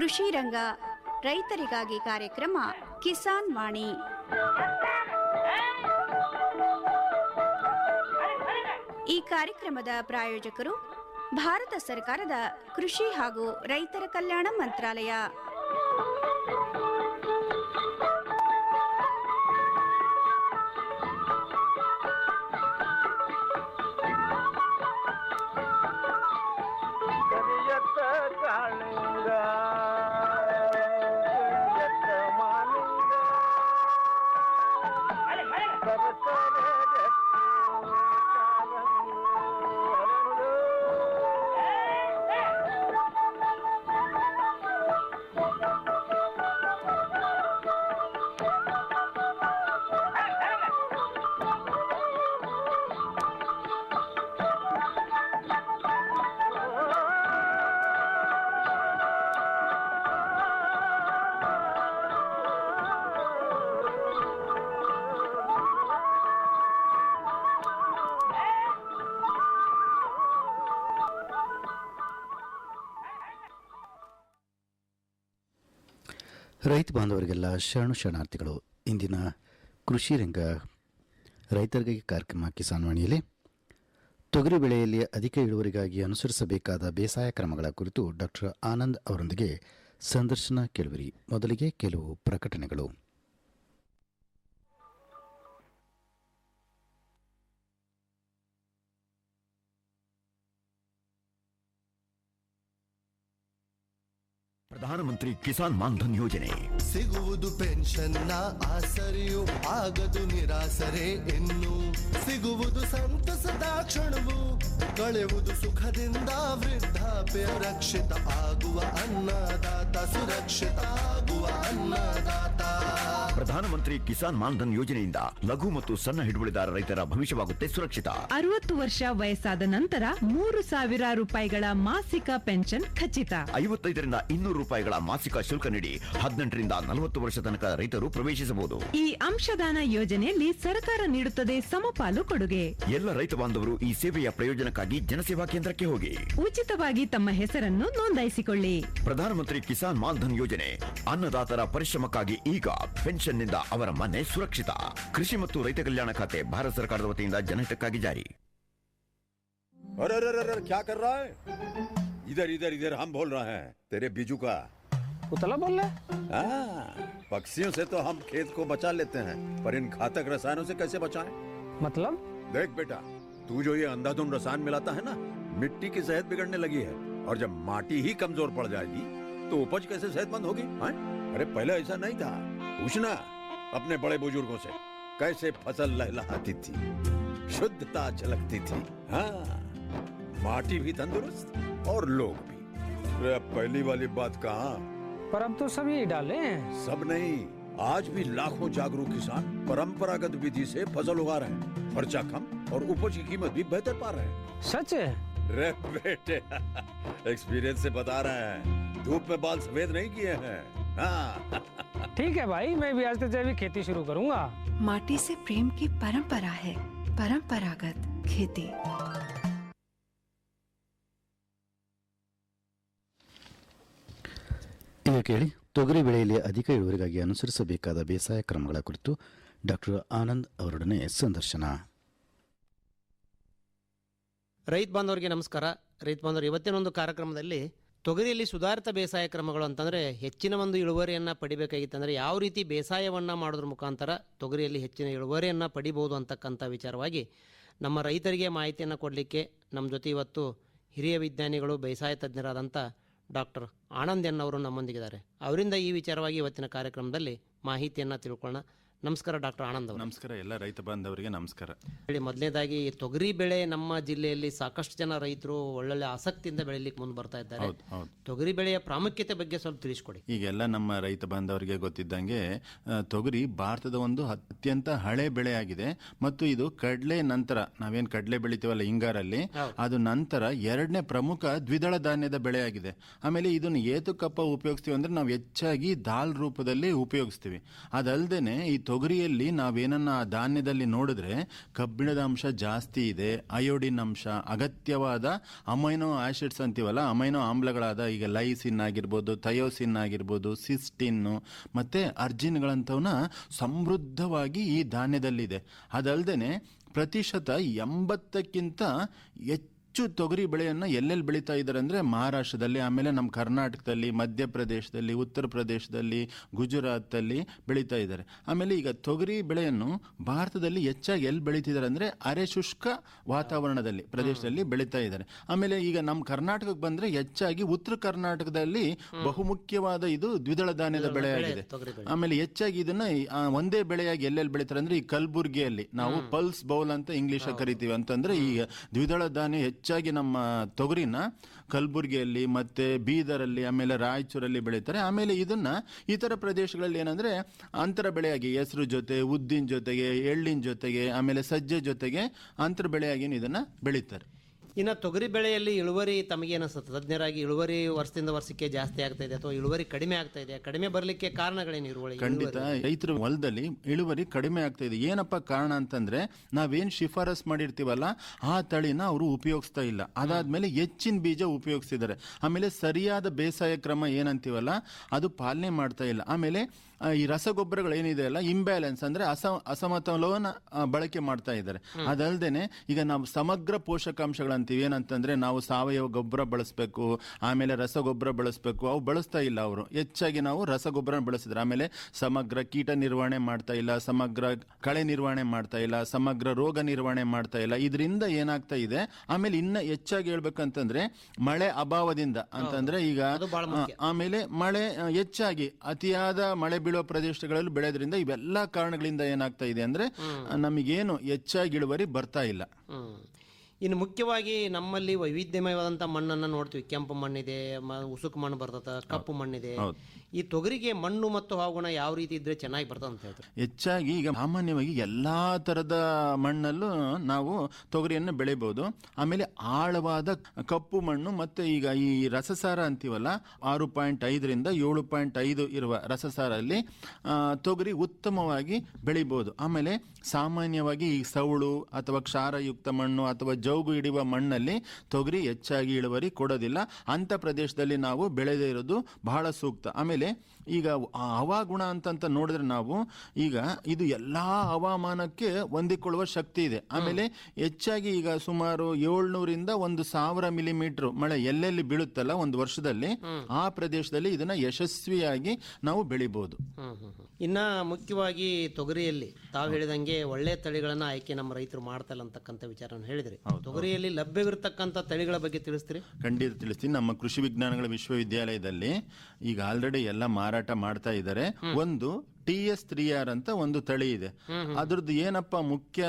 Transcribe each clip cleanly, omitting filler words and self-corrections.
ಕೃಷಿ ರಂಗ ರೈತರಿಗಾಗಿ ಕಾರ್ಯಕ್ರಮ ಕಿಸಾನ್ ವಾಣಿ. ಈ ಕಾರ್ಯಕ್ರಮದ ಪ್ರಾಯೋಜಕರು ಭಾರತ ಸರ್ಕಾರದ ಕೃಷಿ ಹಾಗೂ ರೈತರ ಕಲ್ಯಾಣ ಮಂತ್ರಾಲಯ. ರೈತ ಬಾಂಧವರಿಗೆಲ್ಲ ಶರಣಾರ್ಥಿಗಳು. ಇಂದಿನ ಕೃಷಿ ರಂಗ ರೈತರಿಗಾಗಿ ಕಾರ್ಯಕ್ರಮ ಕಿಸಾನ್ ವಾಣಿಯಲ್ಲಿ ತೊಗರಿ ಬೆಳೆಯಲ್ಲಿ ಅಧಿಕ ಇಳುವರಿಗಾಗಿ ಅನುಸರಿಸಬೇಕಾದ ಬೇಸಾಯ ಕ್ರಮಗಳ ಕುರಿತು ಡಾಕ್ಟರ್ ಆನಂದ್ ಅವರೊಂದಿಗೆ ಸಂದರ್ಶನ ಕೇಳುವಿರಿ. ಮೊದಲಿಗೆ ಕೆಲವು ಪ್ರಕಟಣೆಗಳು. ಪ್ರಧಾನಮಂತ್ರಿ ಕಿಸಾನ್ ಮಾನ್ಧನ್ ಯೋಜನೆ ಸಿಗುವುದು ಪೆನ್ಷನ್ನ ಆಸರೆಯು ಆಗದು ನಿರಾಸರೆ ಇನ್ನು ಸಿಗುವುದು ಸಂತಸದ ಕ್ಷಣವು ಕಳೆಯುವುದು ಸುಖದಿಂದ ವೃದ್ಧಾಪ್ಯ ರಕ್ಷಿತ ಆಗುವ ಅನ್ನದಾತ ಸುರಕ್ಷಿತ ಆಗುವ ಅನ್ನದಾತ. ಪ್ರಧಾನಮಂತ್ರಿ ಕಿಸಾನ್ ಮಾನ್ಧನ್ ಯೋಜನೆಯಿಂದ ಲಘು ಮತ್ತು ಸಣ್ಣ ಹಿಡುವಳಿದಾರ ರೈತರ ಭವಿಷ್ಯವಾಗುತ್ತೆ ಸುರಕ್ಷಿತ. 60 ವರ್ಷ ವಯಸ್ಸಾದ ನಂತರ 3,000 ರೂಪಾಯಿಗಳ ಮಾಸಿಕ ಪೆನ್ಷನ್ ಖಚಿತ. 55ರಿಂದ 200 ರೂಪಾಯಿಗಳ ಮಾಸಿಕ ಶುಲ್ಕ ನೀಡಿ 18ರಿಂದ 40 ವರ್ಷ ತನಕ ರೈತರು ಪ್ರವೇಶಿಸಬಹುದು. ಈ ಅಂಶದಾನ ಯೋಜನೆಯಲ್ಲಿ ಸರ್ಕಾರ ನೀಡುತ್ತದೆ ಸಮಪಾಲು ಕೊಡುಗೆ. ಎಲ್ಲ ರೈತ ಬಾಂಧವರು ಈ ಸೇವೆಯ ಪ್ರಯೋಜನಕ್ಕಾಗಿ ಜನಸೇವಾ ಕೇಂದ್ರಕ್ಕೆ ಹೋಗಿ ಉಚಿತವಾಗಿ ತಮ್ಮ ಹೆಸರನ್ನು ನೋಂದಾಯಿಸಿಕೊಳ್ಳಿ. ಪ್ರಧಾನಮಂತ್ರಿ ಕಿಸಾನ್ ಮಾನ್ಧನ್ ಯೋಜನೆ ಅನ್ನದಾತರ ಪರಿಶ್ರಮಕ್ಕಾಗಿ ಈಗ ಪೆನ್ಷನ್ನಿಂದ ಅವರ ಮನೆ ಸುರಕ್ಷಿತ. ಕೃಷಿ ಮತ್ತು ರೈತ ಕಲ್ಯಾಣ ಖಾತೆ ಭಾರತ ಸರ್ಕಾರದ ವತಿಯಿಂದ ಜನಹಿತಕ್ಕಾಗಿ ಜಾರಿ. अरे अरे अरे क्या कर रहा है? इधर इधर इधर हम बोल रहे हैं तेरे बीजू का. उतला बोल रहा है? पक्षियों से तो हम खेत को बचा लेते हैं, पर इन घातक रसायनों से कैसे बचाएं? मतलब? देख बेटा, तू जो ये अंधाधुंध रसायन मिलाता है ना, मिट्टी की सेहत बिगड़ने लगी है. और जब माटी ही कमजोर पड़ जाएगी तो उपज कैसे सेहतमंद होगी? अरे पहले ऐसा नहीं था. पूछना अपने बड़े बुजुर्गों से, कैसे फसल लहलहाती थी, शुद्धता झलकती थी. हाँ, माटी भी तंदुरुस्त और लोग भी. अरे अब पहली वाली बात कहाँ? पर अब तो सब यही डाले हैं. सब नहीं, आज भी लाखों जागरूक किसान परंपरागत विधि से फसल उगा रहे हैं. खर्चा कम और उपज की कीमत भी बेहतर पा रहे हैं. सच है? रे बेटे, एक्सपीरियंस से बता रहे हैं. धूप में बाल सफेद नहीं किए हैं. हाँ. ठीक है भाई, मैं भी आज से जैविक खेती शुरू करूंगा. माटी से प्रेम की परंपरा है. परंपरागत खेती. ಈಗ ಕೇಳಿ ತೊಗರಿ ಬೆಳೆಯಲ್ಲಿ ಅಧಿಕ ಇಳುವರಿಗಾಗಿ ಅನುಸರಿಸಬೇಕಾದ ಬೇಸಾಯ ಕ್ರಮಗಳ ಕುರಿತು ಡಾಕ್ಟರ್ ಆನಂದ್ ಅವರೊಡನೆ ಸಂದರ್ಶನ. ರೈತ ಬಾಂಧವರಿಗೆ ನಮಸ್ಕಾರ. ರೈತ ಬಾಂಧವರು, ಇವತ್ತಿನ ಒಂದು ಕಾರ್ಯಕ್ರಮದಲ್ಲಿ ತೊಗರಿಯಲ್ಲಿ ಸುಧಾರಿತ ಬೇಸಾಯ ಕ್ರಮಗಳು ಅಂತಂದರೆ ಹೆಚ್ಚಿನ ಒಂದು ಇಳುವರಿಯನ್ನು ಪಡಿಬೇಕಾಗಿತ್ತಂದರೆ ಯಾವ ರೀತಿ ಬೇಸಾಯವನ್ನು ಮಾಡೋದ್ರ ಮುಖಾಂತರ ತೊಗರಿಯಲ್ಲಿ ಹೆಚ್ಚಿನ ಇಳುವರಿಯನ್ನು ಪಡಿಬೋದು ಅಂತಕ್ಕಂಥ ವಿಚಾರವಾಗಿ ನಮ್ಮ ರೈತರಿಗೆ ಮಾಹಿತಿಯನ್ನು ಕೊಡಲಿಕ್ಕೆ ನಮ್ಮ ಜೊತೆ ಇವತ್ತು ಹಿರಿಯ ವಿಜ್ಞಾನಿಗಳು ಬೇಸಾಯ ತಜ್ಞರಾದಂಥ ಡಾಕ್ಟರ್ ಆನಂದ್ ಎನ್ನವರು ನಮ್ಮೊಂದಿಗಿದ್ದಾರೆ. ಅವರಿಂದ ಈ ವಿಚಾರವಾಗಿ ಇವತ್ತಿನ ಕಾರ್ಯಕ್ರಮದಲ್ಲಿ ಮಾಹಿತಿಯನ್ನು ತಿಳ್ಕೊಳ್ಳೋಣ. ನಮಸ್ಕಾರ ಡಾಕ್ಟರ್ ಆನಂದ್ ಅವರು. ನಮಸ್ಕಾರ. ಎಲ್ಲ ರೈತ ಬಾಂಧವರಿಗೆ ನಮಸ್ಕಾರ. ಹೇಳಿ, ಮೊದಲನೇದಾಗಿ ತೊಗರಿ ಬೆಳೆ ನಮ್ಮ ಜಿಲ್ಲೆಯಲ್ಲಿ ಸಾಕಷ್ಟು ಜನ ರೈತರು ಒಳ್ಳೊಳ್ಳೆ ಆಸಕ್ತಿಯಿಂದ ಬೆಳಿಲಿಕ್ಕೆ ಮುಂದೆ ಬರ್ತಾ ಇದ್ದಾರೆ. ತೊಗರಿ ಬೆಳೆಯ ಪ್ರಾಮುಖ್ಯತೆ ಬಗ್ಗೆ ಸ್ವಲ್ಪ ತಿಳಿಸ್ಕೊಡಿ. ಈಗೆಲ್ಲ ನಮ್ಮ ರೈತ ಬಾಂಧವರಿಗೆ ಗೊತ್ತಿದ್ದಂಗೆ ತೊಗರಿ ಭಾರತದ ಒಂದು ಅತ್ಯಂತ ಹಳೆ ಬೆಳೆ ಆಗಿದೆ ಮತ್ತು ಇದು ಕಡಲೆ ನಂತರ ನಾವೇನು ಕಡಲೆ ಬೆಳಿತೀವಲ್ಲ ಹಿಂಗಾರಲ್ಲಿ, ಅದು ನಂತರ ಎರಡನೇ ಪ್ರಮುಖ ದ್ವಿದಳ ಧಾನ್ಯದ ಬೆಳೆ ಆಗಿದೆ. ಆಮೇಲೆ ಇದನ್ನು ಏತುಕಪ್ಪ ಉಪಯೋಗಿಸ್ತೀವಿ ಅಂದ್ರೆ ನಾವು ಹೆಚ್ಚಾಗಿ ದಾಲ್ ರೂಪದಲ್ಲಿ ಉಪಯೋಗಿಸ್ತೀವಿ. ಅದಲ್ಲದೆ ಈ ತೊಗರಿಯಲ್ಲಿ ನಾವೇನನ್ನ ಧಾನ್ಯದಲ್ಲಿ ನೋಡಿದ್ರೆ ಕಬ್ಬಿಣದ ಅಂಶ ಜಾಸ್ತಿ ಇದೆ, ಅಯೋಡಿನ್ ಅಂಶ, ಅಗತ್ಯವಾದ ಅಮೈನೋ ಆಸಿಡ್ಸ್ ಅಂತೀವಲ್ಲ, ಅಮೈನೋ ಆಮ್ಲಗಳಾದ ಈಗ ಲೈಸಿನ್ ಆಗಿರ್ಬೋದು, ಥಯೋಸಿನ್ ಆಗಿರ್ಬೋದು, ಸಿಸ್ಟಿನ್ನು ಮತ್ತೆ ಅರ್ಜಿನ್ಗಳಂಥವನ್ನ ಸಮೃದ್ಧವಾಗಿ ಈ ಧಾನ್ಯದಲ್ಲಿದೆ. ಅದಲ್ಲದೆ ಪ್ರತಿಶತ 80ಕ್ಕಿಂತ ಹೆಚ್ಚು ತೊಗರಿ ಬೆಳೆಯನ್ನು ಎಲ್ಲೆಲ್ಲಿ ಬೆಳೀತಾ ಇದ್ದಾರೆ ಅಂದರೆ ಮಹಾರಾಷ್ಟ್ರದಲ್ಲಿ, ಆಮೇಲೆ ನಮ್ಮ ಕರ್ನಾಟಕದಲ್ಲಿ, ಮಧ್ಯಪ್ರದೇಶದಲ್ಲಿ, ಉತ್ತರ ಪ್ರದೇಶದಲ್ಲಿ, ಗುಜರಾತಲ್ಲಿ ಬೆಳೀತಾ ಇದ್ದಾರೆ. ಆಮೇಲೆ ಈಗ ತೊಗರಿ ಬೆಳೆಯನ್ನು ಭಾರತದಲ್ಲಿ ಹೆಚ್ಚಾಗಿ ಎಲ್ಲಿ ಬೆಳೀತಿದ್ದಾರೆ ಅಂದರೆ ಅರೆ ಶುಷ್ಕ ವಾತಾವರಣದಲ್ಲಿ ಪ್ರದೇಶದಲ್ಲಿ ಬೆಳೀತಾ ಇದ್ದಾರೆ. ಆಮೇಲೆ ಈಗ ನಮ್ಮ ಕರ್ನಾಟಕಕ್ಕೆ ಬಂದರೆ ಹೆಚ್ಚಾಗಿ ಉತ್ತರ ಕರ್ನಾಟಕದಲ್ಲಿ ಬಹುಮುಖ್ಯವಾದ ಇದು ದ್ವಿದಳ ಧಾನ್ಯದ ಬೆಳೆಯಾಗಿದೆ. ಆಮೇಲೆ ಹೆಚ್ಚಾಗಿ ಇದನ್ನ ಒಂದೇ ಬೆಳೆಯಾಗಿ ಎಲ್ಲೆಲ್ಲಿ ಬೆಳೀತಾರೆ ಅಂದರೆ ಈ ಕಲಬುರ್ಗಿಯಲ್ಲಿ ನಾವು ಪಲ್ಸ್ ಬೌಲ್ ಅಂತ ಇಂಗ್ಲಿಷ್ ಕರಿತೀವಿ. ಅಂತಂದ್ರೆ ಈಗ ದ್ವಿದಳ ಧಾನ್ಯ ಹೆಚ್ಚಾಗಿ ನಮ್ಮ ತೊಗರಿನ ಕಲಬುರ್ಗಿಯಲ್ಲಿ ಮತ್ತೆ ಬೀದರಲ್ಲಿ ಆಮೇಲೆ ರಾಯಚೂರಲ್ಲಿ ಬೆಳೀತಾರೆ. ಆಮೇಲೆ ಇದನ್ನ ಇತರ ಪ್ರದೇಶಗಳಲ್ಲಿ ಏನಂದ್ರೆ ಅಂತರ ಬೆಳೆಯಾಗಿ ಹೆಸರು ಜೊತೆ, ಉದ್ದಿನ ಜೊತೆಗೆ, ಎಳ್ಳಿನ ಜೊತೆಗೆ, ಆಮೇಲೆ ಸಜ್ಜೆ ಜೊತೆಗೆ ಅಂತರ ಬೆಳೆಯಾಗಿ ಇದನ್ನ ಬೆಳೀತಾರೆ. ಇನ್ನು ತೊಗರಿ ಬೆಳೆಯಲ್ಲಿ ಇಳುವರಿ ತಮಗೆ ಅನಿಸುತ್ತೆ ತಜ್ಞರಾಗಿ, ಇಳುವರಿ ವರ್ಷದಿಂದ ವರ್ಷಕ್ಕೆ ಜಾಸ್ತಿ ಆಗ್ತಾ ಇದೆ ಅಥವಾ ಇಳುವರಿ ಕಡಿಮೆ ಆಗ್ತಾ ಇದೆ? ಕಡಿಮೆ ಬರಲಿಕ್ಕೆ ಕಾರಣಗಳೇನು? ಇಳುವರಿ ಖಂಡಿತ ರೈತರ ಹೊಲದಲ್ಲಿ ಇಳುವರಿ ಕಡಿಮೆ ಆಗ್ತಾ ಇದೆ. ಏನಪ್ಪ ಕಾರಣ ಅಂತಂದ್ರೆ ನಾವೇನ್ ಶಿಫಾರಸ್ ಮಾಡಿರ್ತೀವಲ್ಲ ಆ ತಳಿನ ಅವರು ಉಪಯೋಗಿಸ್ತಾ ಇಲ್ಲ. ಅದಾದ್ಮೇಲೆ ಹೆಚ್ಚಿನ ಬೀಜ ಉಪಯೋಗಿಸ್ತಿದ್ದಾರೆ. ಆಮೇಲೆ ಸರಿಯಾದ ಬೇಸಾಯ ಕ್ರಮ ಏನಂತೀವಲ್ಲ ಅದು ಪಾಲನೆ ಮಾಡ್ತಾ ಇಲ್ಲ. ಆಮೇಲೆ ಈ ರಸಗೊಬ್ಬರಗಳು ಏನಿದೆ ಅಲ್ಲ, ಇಂಬ್ಯಾಲೆನ್ಸ್ ಅಂದ್ರೆ ಅಸಮತೋಲನ ಬಳಕೆ ಮಾಡ್ತಾ ಇದ್ದಾರೆ. ಅದಲ್ಲದೆ ಈಗ ನಾವು ಸಮಗ್ರ ಪೋಷಕಾಂಶಗಳಂತೀವಿ, ಏನಂತಂದ್ರೆ ನಾವು ಸಾವಯವ ಗೊಬ್ಬರ ಬಳಸಬೇಕು, ಆಮೇಲೆ ರಸಗೊಬ್ಬರ ಬಳಸಬೇಕು, ಅವು ಬಳಸ್ತಾ ಇಲ್ಲ ಅವರು. ಹೆಚ್ಚಾಗಿ ನಾವು ರಸಗೊಬ್ಬರ ಬಳಸಿದ್ರೆ ಆಮೇಲೆ ಸಮಗ್ರ ಕೀಟ ನಿರ್ವಹಣೆ ಮಾಡ್ತಾ ಇಲ್ಲ, ಸಮಗ್ರ ಕಳೆ ನಿರ್ವಹಣೆ ಮಾಡ್ತಾ ಇಲ್ಲ, ಸಮಗ್ರ ರೋಗ ನಿರ್ವಹಣೆ ಮಾಡ್ತಾ ಇಲ್ಲ. ಇದರಿಂದ ಏನಾಗ್ತಾ ಇದೆ, ಆಮೇಲೆ ಇನ್ನ ಹೆಚ್ಚಾಗಿ ಹೇಳ್ಬೇಕಂತಂದ್ರೆ ಮಳೆ ಅಭಾವದಿಂದ ಅಂತಂದ್ರೆ ಈಗ ಆಮೇಲೆ ಮಳೆ ಹೆಚ್ಚಾಗಿ ಅತಿಯಾದ ಮಳೆ ಬೀಳುವ ಪ್ರದೇಶಗಳಲ್ಲಿ ಬೆಳೆಯೋದ್ರಿಂದ ಇವೆಲ್ಲ ಕಾರಣಗಳಿಂದ ಏನಾಗ್ತಾ ಇದೆ ಅಂದ್ರೆ ನಮಗೇನು ಹೆಚ್ಚಾಗಿ ಇಳುವರಿ ಬರ್ತಾ ಇಲ್ಲ. ಇನ್ನು ಮುಖ್ಯವಾಗಿ ನಮ್ಮಲ್ಲಿ ವೈವಿಧ್ಯಮಯವಾದಂಥ ಮಣ್ಣನ್ನು ನೋಡ್ತೀವಿ. ಕೆಂಪು ಮಣ್ಣಿದೆ, ಉಸುಕು ಮಣ್ಣು ಬರ್ತದೆ, ಕಪ್ಪು ಮಣ್ಣಿದೆ. ಈ ತೊಗರಿಗೆ ಮಣ್ಣು ಮತ್ತು ಹವಾಗುಣ ಯಾವ ರೀತಿ ಇದ್ರೆ ಚೆನ್ನಾಗಿ ಬರ್ತದೆ ಅಂತ ಹೇಳ್ತಾರೆ? ಹೆಚ್ಚಾಗಿ ಈಗ ಸಾಮಾನ್ಯವಾಗಿ ಎಲ್ಲಾ ತರದ ಮಣ್ಣಲ್ಲೂ ನಾವು ತೊಗರಿಯನ್ನು ಬೆಳಿಬಹುದು. ಆಮೇಲೆ ಆಳವಾದ ಕಪ್ಪು ಮಣ್ಣು ಮತ್ತೆ ಈಗ ಈ ರಸಸಾರ ಅಂತೀವಲ್ಲ 6.5ರಿಂದ 7.5 ಇರುವ ರಸಸಾರಲ್ಲಿ ತೊಗರಿ ಉತ್ತಮವಾಗಿ ಬೆಳಿಬಹುದು. ಆಮೇಲೆ ಸಾಮಾನ್ಯವಾಗಿ ಈ ಸೌಳು ಅಥವಾ ಕ್ಷಾರಯುಕ್ತ ಮಣ್ಣು ಅಥವಾ ಜೌಗು ಹಿಡಿಯುವ ಮಣ್ಣಲ್ಲಿ ತೊಗರಿ ಹೆಚ್ಚಾಗಿ ಇಳುವರಿ ಕೊಡೋದಿಲ್ಲ. ಅಂತ ಪ್ರದೇಶದಲ್ಲಿ ನಾವು ಬೆಳೆದೇ ಇರೋದು ಬಹಳ ಸೂಕ್ತ. ಆಮೇಲೆ ಈಗ ಹವಾಗುಣ ಅಂತ ನೋಡಿದ್ರೆ ನಾವು ಈಗ ಇದು ಎಲ್ಲಾ ಹವಾಮಾನಕ್ಕೆ ಹೊಂದಿಕೊಳ್ಳುವ ಶಕ್ತಿ ಇದೆ. ಆಮೇಲೆ ಹೆಚ್ಚಾಗಿ ಈಗ ಸುಮಾರು 700ರಿಂದ 1000 ಮಿಲಿಮೀಟರ್ ಮಳೆ ಎಲ್ಲೆಲ್ಲಿ ಬೀಳುತ್ತಲ್ಲ ಒಂದು ವರ್ಷದಲ್ಲಿ, ಆ ಪ್ರದೇಶದಲ್ಲಿ ಇದನ್ನ ಯಶಸ್ವಿಯಾಗಿ ನಾವು ಬೆಳಿಬಹುದು. ಇನ್ನ ಮುಖ್ಯವಾಗಿ ತೊಗರಿಯಲ್ಲಿ ತಾವು ಹೇಳಿದಂಗೆ ಒಳ್ಳೆ ತಳಿಗಳನ್ನ ಆಯ್ಕೆ ನಮ್ಮ ರೈತರು ಮಾಡ್ತಲ್ಲ ಅಂತಕ್ಕಂಥ ವಿಚಾರವನ್ನು ಹೇಳಿದ್ರಿ. ತೊಗರಿಯಲ್ಲಿ ಲಭ್ಯವಿರತಕ್ಕಂಥ ತಳಿಗಳ ಬಗ್ಗೆ ತಿಳಿಸ್ತೀರಿ? ಖಂಡಿತ ತಿಳಿಸ್ತೀನಿ. ನಮ್ಮ ಕೃಷಿ ವಿಜ್ಞಾನಗಳ ವಿಶ್ವವಿದ್ಯಾಲಯದಲ್ಲಿ ಈಗ ಆಲ್ರೆಡಿ ಎಲ್ಲ ಮಾರಾಟ ಮಾಡ್ತಾ ಇದ್ದಾರೆ. ಒಂದು TS3R ಅಂತ ಒಂದು ತಳಿ ಇದೆ. ಅದ್ರದ್ದು ಏನಪ್ಪಾ ಮುಖ್ಯ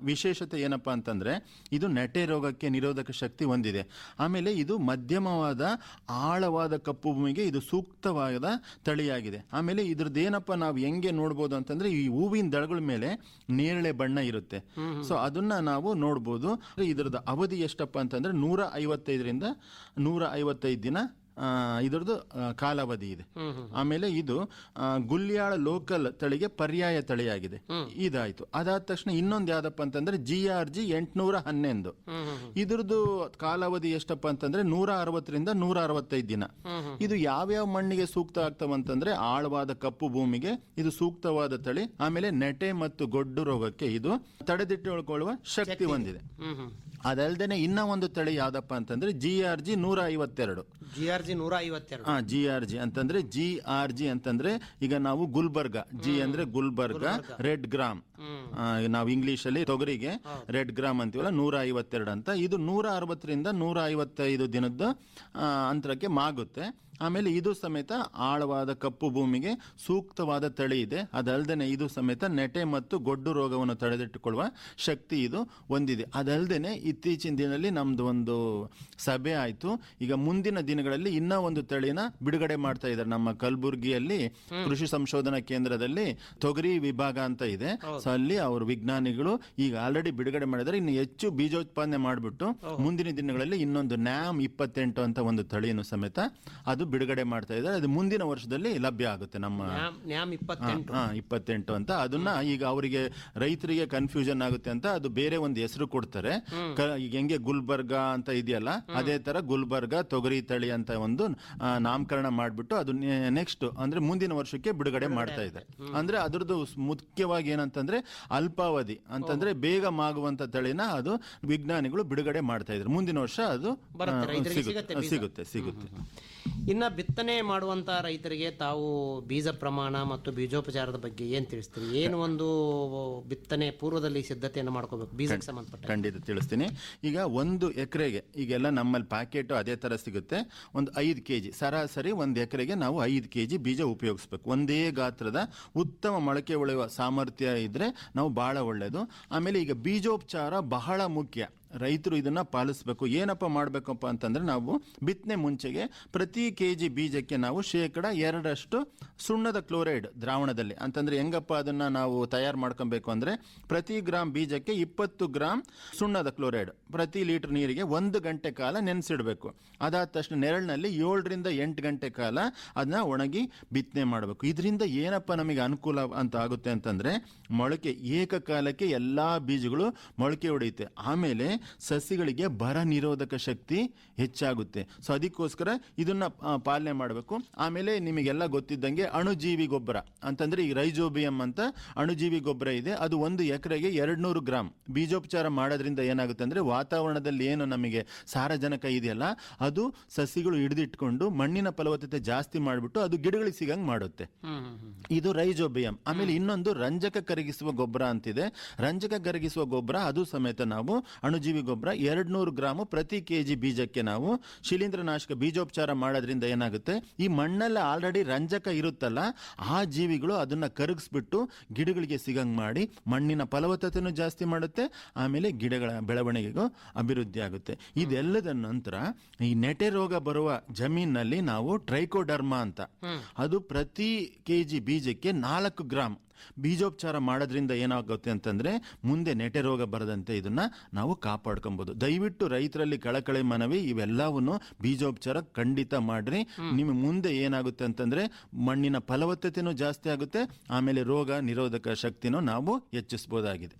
ವಿಶೇಷತೆ ಏನಪ್ಪಾ ಅಂತಂದ್ರೆ ಇದು ನೆಟೆ ರೋಗಕ್ಕೆ ನಿರೋಧಕ ಶಕ್ತಿ ಹೊಂದಿದೆ. ಆಮೇಲೆ ಇದು ಮಧ್ಯಮವಾದ ಆಳವಾದ ಕಪ್ಪು ಭೂಮಿಗೆ ಇದು ಸೂಕ್ತವಾದ ತಳಿಯಾಗಿದೆ. ಆಮೇಲೆ ಇದ್ರದ್ದು ಏನಪ್ಪಾ ನಾವು ಹೆಂಗೆ ನೋಡ್ಬೋದು ಅಂತಂದ್ರೆ ಈ ಹೂವಿನ ದಳಗಳ ಮೇಲೆ ನೇರಳೆ ಬಣ್ಣ ಇರುತ್ತೆ. ಸೊ ಅದನ್ನ ನಾವು ನೋಡ್ಬೋದು. ಇದ್ರದ್ದು ಅವಧಿ ಎಷ್ಟಪ್ಪ ಅಂತಂದ್ರೆ 155ರಿಂದ 155 ದಿನ ಇದರದ್ದು ಕಾಲಾವಧಿ ಇದೆ. ಆಮೇಲೆ ಇದು ಗುಲ್ಯಾಳ ಲೋಕಲ್ ತಳಿಗೆ ಪರ್ಯಾಯ ತಳಿಯಾಗಿದೆ. ಇದಾಯ್ತು. ಅದಾದ ತಕ್ಷಣ ಇನ್ನೊಂದು ಯಾವ್ದಪ್ಪ ಅಂತಂದ್ರೆ GRG 811. ಇದ್ರದ್ದು ಕಾಲಾವಧಿ ಎಷ್ಟಪ್ಪ ಅಂತಂದ್ರೆ 160ರಿಂದ 165 ದಿನ. ಇದು ಯಾವ್ಯಾವ ಮಣ್ಣಿಗೆ ಸೂಕ್ತ ಆಗ್ತಾವಂತಂದ್ರೆ ಆಳವಾದ ಕಪ್ಪು ಭೂಮಿಗೆ ಇದು ಸೂಕ್ತವಾದ ತಳಿ. ಆಮೇಲೆ ನೆಟೆ ಮತ್ತು ಗೊಡ್ಡು ರೋಗಕ್ಕೆ ಇದು ತಡೆದಿಟ್ಟುಕೊಳ್ಳುವ ಶಕ್ತಿ ಹೊಂದಿದೆ. ಅದಲ್ಲದೆ ಇನ್ನ ಒಂದು ತಳಿ ಯಾವ್ದಪ್ಪ ಅಂತಂದ್ರೆ GRG 152. GRG ಅಂತಂದ್ರೆ GRG ಅಂತಂದ್ರೆ ಈಗ ನಾವು ಗುಲ್ಬರ್ಗ, G ಅಂದ್ರೆ ಗುಲ್ಬರ್ಗ, ರೆಡ್ ಗ್ರಾಮ್ ನಾವು ಇಂಗ್ಲಿಷ್ ಅಲ್ಲಿ ತೊಗರಿಗೆ ರೆಡ್ ಗ್ರಾಮ್ ಅಂತೀವಲ್ಲ 152 ಅಂತ. ಇದು 160ರಿಂದ 155 ದಿನದ ಅಂತರಕ್ಕೆ ಮಾಗುತ್ತೆ. ಆಮೇಲೆ ಇದು ಸಮೇತ ಆಳವಾದ ಕಪ್ಪು ಭೂಮಿಗೆ ಸೂಕ್ತವಾದ ತಳಿ ಇದೆ. ಅದಲ್ಲದೆ ಇದು ಸಮೇತ ನೆಟೆ ಮತ್ತು ಗೊಡ್ಡು ರೋಗವನ್ನು ತಡೆದಿಟ್ಟುಕೊಳ್ಳುವ ಶಕ್ತಿ ಇದು ಹೊಂದಿದೆ. ಅದಲ್ಲದೆ ಇತ್ತೀಚಿನ ದಿನದಲ್ಲಿ ನಮ್ದು ಒಂದು ಸಭೆ ಆಯ್ತು. ಈಗ ಮುಂದಿನ ದಿನಗಳಲ್ಲಿ ಇನ್ನೂ ಒಂದು ತಳಿನ ಬಿಡುಗಡೆ ಮಾಡ್ತಾ ಇದ್ದಾರೆ. ನಮ್ಮ ಕಲಬುರ್ಗಿಯಲ್ಲಿ ಕೃಷಿ ಸಂಶೋಧನಾ ಕೇಂದ್ರದಲ್ಲಿ ತೊಗರಿ ವಿಭಾಗ ಅಂತ ಇದೆ. ಸೊ ಅಲ್ಲಿ ಅವರು ವಿಜ್ಞಾನಿಗಳು ಈಗ ಆಲ್ರೆಡಿ ಬಿಡುಗಡೆ ಮಾಡಿದ್ದಾರೆ. ಇನ್ನು ಹೆಚ್ಚು ಬೀಜೋತ್ಪಾದನೆ ಮಾಡಿಬಿಟ್ಟು ಮುಂದಿನ ದಿನಗಳಲ್ಲಿ ಇನ್ನೊಂದು ನ್ಯಾಮ್ 28 ಅಂತ ಒಂದು ತಳಿಯನ್ನು ಸಮೇತ ಅದು ಬಿಡುಗಡೆ ಮಾಡ್ತಾ ಇದ್ದಾರೆ. ಅದು ಮುಂದಿನ ವರ್ಷದಲ್ಲಿ ಲಭ್ಯ ಆಗುತ್ತೆ. ನಮ್ಮ ನ್ಯಾಮ್ 28 ಅಂತ ಅದನ್ನ ಈಗ ಅವರಿಗೆ ರೈತರಿಗೆ ಕನ್ಫ್ಯೂಷನ್ ಆಗುತ್ತೆ ಅಂತ ಅದು ಬೇರೆ ಒಂದು ಹೆಸರು ಕೊಡ್ತಾರೆ. ಈಗ ಹೆಂಗೆ ಗುಲ್ಬರ್ಗ ಅಂತ ಇದೆಯಲ್ಲ ಅದೇ ತರ ಗುಲ್ಬರ್ಗ ತೊಗರಿ ತಳಿ ಅಂತ ಒಂದು ನಾಮಕರಣ ಮಾಡಿಬಿಟ್ಟು ಅದು ನೆಕ್ಸ್ಟ್ ಅಂದ್ರೆ ಮುಂದಿನ ವರ್ಷಕ್ಕೆ ಬಿಡುಗಡೆ ಮಾಡ್ತಾ ಇದೆ. ಅಂದ್ರೆ ಅದ್ರದ್ದು ಮುಖ್ಯವಾಗಿ ಏನಂತಂದ್ರೆ ಅಲ್ಪಾವಧಿ ಅಂತಂದ್ರೆ ಬೇಗ ಮಾಗುವಂತ ತಳಿನ ಅದು ವಿಜ್ಞಾನಿಗಳು ಬಿಡುಗಡೆ ಮಾಡ್ತಾ ಇದ್ರು. ಮುಂದಿನ ವರ್ಷ ಅದು ಸಿಗುತ್ತೆ. ಇನ್ನ ಬಿತ್ತನೆ ಮಾಡುವಂತ ರೈತರಿಗೆ ತಾವು ಬೀಜ ಪ್ರಮಾಣ ಮತ್ತು ಬೀಜೋಪಚಾರದ ಬಗ್ಗೆ ಏನ್ ತಿಳಿಸ್ತೀರಿ? ಏನು ಒಂದು ಬಿತ್ತನೆ ಪೂರ್ವದಲ್ಲಿ ಸಿದ್ಧತೆಯನ್ನು ಮಾಡ್ಕೋಬೇಕು ಬೀಜಕ್ಕೆ ಸಂಬಂಧಪಟ್ಟ? ಖಂಡಿತ ತಿಳಿಸ್ತೀನಿ. ಈಗ 1 ಎಕರೆಗೆ ಈಗೆಲ್ಲ ನಮ್ಮಲ್ಲಿ ಪ್ಯಾಕೆಟ್ ಅದೇ ತರ ಸಿಗುತ್ತೆ. ಒಂದು 5 kg ಸರಾಸರಿ 1 ಎಕರೆಗೆ ನಾವು 5 kg ಬೀಜ ಉಪಯೋಗಿಸ್ಬೇಕು. ಒಂದೇ ಗಾತ್ರದ ಉತ್ತಮ ಮೊಳಕೆ ಒಳೆಯುವ ಸಾಮರ್ಥ್ಯ ಇದ್ರೆ ನಾವು ಬಹಳ ಒಳ್ಳೆಯದು. ಆಮೇಲೆ ಈಗ ಬೀಜೋಪಚಾರ ಬಹಳ ಮುಖ್ಯ. ರೈತರು ಇದನ್ನ ಪಾಲಿಸಬೇಕು. ಏನಪ್ಪ ಮಾಡಬೇಕಪ್ಪ ಅಂತಂದ್ರೆ ನಾವು ಬಿತ್ತನೆ ಮುಂಚೆಗೆ ಪ್ರತಿ kg ಬೀಜಕ್ಕೆ ನಾವು 2% ಸುಣ್ಣದ ಕ್ಲೋರೈಡ್ ದ್ರಾವಣದಲ್ಲಿ ಅಂತಂದ್ರೆ ಹೆಂಗಪ್ಪ ಅದನ್ನ ನಾವು ತಯಾರು ಮಾಡ್ಕೊಬೇಕು ಅಂದ್ರೆ ಪ್ರತಿ ಗ್ರಾಮ್ ಬೀಜಕ್ಕೆ 20 ಗ್ರಾಮ್ ಸುಣ್ಣದ ಕ್ಲೋರೈಡ್ ಪ್ರತಿ ಲೀಟರ್ ನೀರಿಗೆ 1 ಗಂಟೆ ಕಾಲ ನೆನೆಸಿಡಬೇಕು. ಅದಾದ ತಕ್ಷಣ ನೆರಳಿನಲ್ಲಿ 7 ರಿಂದ 8 ಗಂಟೆ ಕಾಲ ಅದನ್ನ ಒಣಗಿ ಬಿತ್ತನೆ ಮಾಡಬೇಕು. ಇದರಿಂದ ಏನಪ್ಪ ನಮಗೆ ಅನುಕೂಲ ಅಂತ ಆಗುತ್ತೆ ಅಂತಂದ್ರೆ ಮೊಳಕೆ ಏಕಕಾಲಕ್ಕೆ ಎಲ್ಲಾ ಬೀಜಗಳು ಮೊಳಕೆ ಹೊಡೆಯುತ್ತೆ. ಆಮೇಲೆ ಸಸಿಗಳಿಗೆ ಬರ ನಿರೋಧಕ ಶಕ್ತಿ ಹೆಚ್ಚಾಗುತ್ತೆ. ಸೊ ಅದಕ್ಕೋಸ್ಕರ ಇದನ್ನ ಪಾಲನೆ ಮಾಡಬೇಕು. ಆಮೇಲೆ ನಿಮಗೆಲ್ಲ ಗೊತ್ತಿದ್ದಂಗೆ ಅಣುಜೀವಿ ಗೊಬ್ಬರ ಅಂತಂದ್ರೆ ಈ ರೈಜೋಬಿಯಂ ಅಂತ ಅಣುಜೀವಿ ಗೊಬ್ಬರ ಇದೆ. ಅದು 1 ಎಕರೆಗೆ 200 ಗ್ರಾಮ್ ಬೀಜೋಪಚಾರ ಮಾಡೋದ್ರಿಂದ ಏನಾಗುತ್ತೆ ಅಂದ್ರೆ ವಾತಾವರಣದಲ್ಲಿ ಏನು ನಮಗೆ ಸಾರಜನಕ ಇದೆಯಲ್ಲ ಅದು ಸಸಿಗಳು ಹಿಡಿದಿಟ್ಕೊಂಡು ಮಣ್ಣಿನ ಫಲವತ್ತತೆ ಜಾಸ್ತಿ ಮಾಡಿಬಿಟ್ಟು ಅದು ಗಿಡಗಳಿಗೆ ಸಿಗಂಗ್ ಮಾಡುತ್ತೆ. ಇದು ರೈಜೋಬಿಯಂ. ಆಮೇಲೆ ಇನ್ನೊಂದು ರಂಜಕ ಕರಗಿಸುವ ಗೊಬ್ಬರ ಅಂತಿದೆ. ರಂಜಕ ಕರಗಿಸುವ ಗೊಬ್ಬರ ಅದು ಸಮೇತ ನಾವು ಅಣುಜೀವಿ ಗೊಬ್ಬರ 200 ಗ್ರಾಮ್ ಪ್ರತಿ kg ಬೀಜಕ್ಕೆ ನಾವು ಶಿಲೀಂಧ್ರನಾಶಕ ಬೀಜೋಪಚಾರ ಮಾಡೋದ್ರಿಂದ ಏನಾಗುತ್ತೆ ಈ ಮಣ್ಣಲ್ಲಿ ಆಲ್ರೆಡಿ ರಂಜಕ ಇರುತ್ತಲ್ಲ ಆ ಜೀವಿಗಳು ಅದನ್ನ ಕರಗಿಸ್ಬಿಟ್ಟು ಗಿಡಗಳಿಗೆ ಸಿಗಂಗ್ ಮಾಡಿ ಮಣ್ಣಿನ ಫಲವತ್ತತೆನೂ ಜಾಸ್ತಿ ಮಾಡುತ್ತೆ. ಆಮೇಲೆ ಗಿಡಗಳ ಬೆಳವಣಿಗೆಗೂ ಅಭಿವೃದ್ಧಿ ಆಗುತ್ತೆ. ಇದೆಲ್ಲದ ನಂತರ ಈ ನೆಟೆ ರೋಗ ಬರುವ ಜಮೀನಲ್ಲಿ ನಾವು ಟ್ರೈಕೋಡರ್ಮಾ ಅಂತ ಅದು ಪ್ರತಿ kg ಬೀಜಕ್ಕೆ 4 ಗ್ರಾಮ್ ಬೀಜೋಪಚಾರ ಮಾಡೋದ್ರಿಂದ ಏನಾಗುತ್ತೆ ಅಂತಂದ್ರೆ ಮುಂದೆ ನೆಟೆ ರೋಗ ಬರದಂತೆ ಇದನ್ನ ನಾವು ಕಾಪಾಡ್ಕೊಬಹುದು. ದಯವಿಟ್ಟು ರೈತರಲ್ಲಿ ಕಳಕಳಿ ಮನವಿ, ಇವೆಲ್ಲವನ್ನು ಬೀಜೋಪಚಾರ ಖಂಡಿತ ಮಾಡ್ರಿ. ನಿಮಗೆ ಮುಂದೆ ಏನಾಗುತ್ತೆ ಅಂತಂದ್ರೆ ಮಣ್ಣಿನ ಫಲವತ್ತತೆನೂ ಜಾಸ್ತಿ ಆಗುತ್ತೆ. ಆಮೇಲೆ ರೋಗ ನಿರೋಧಕ ಶಕ್ತಿನೂ ನಾವು ಹೆಚ್ಚಿಸಬಹುದಾಗಿದೆ.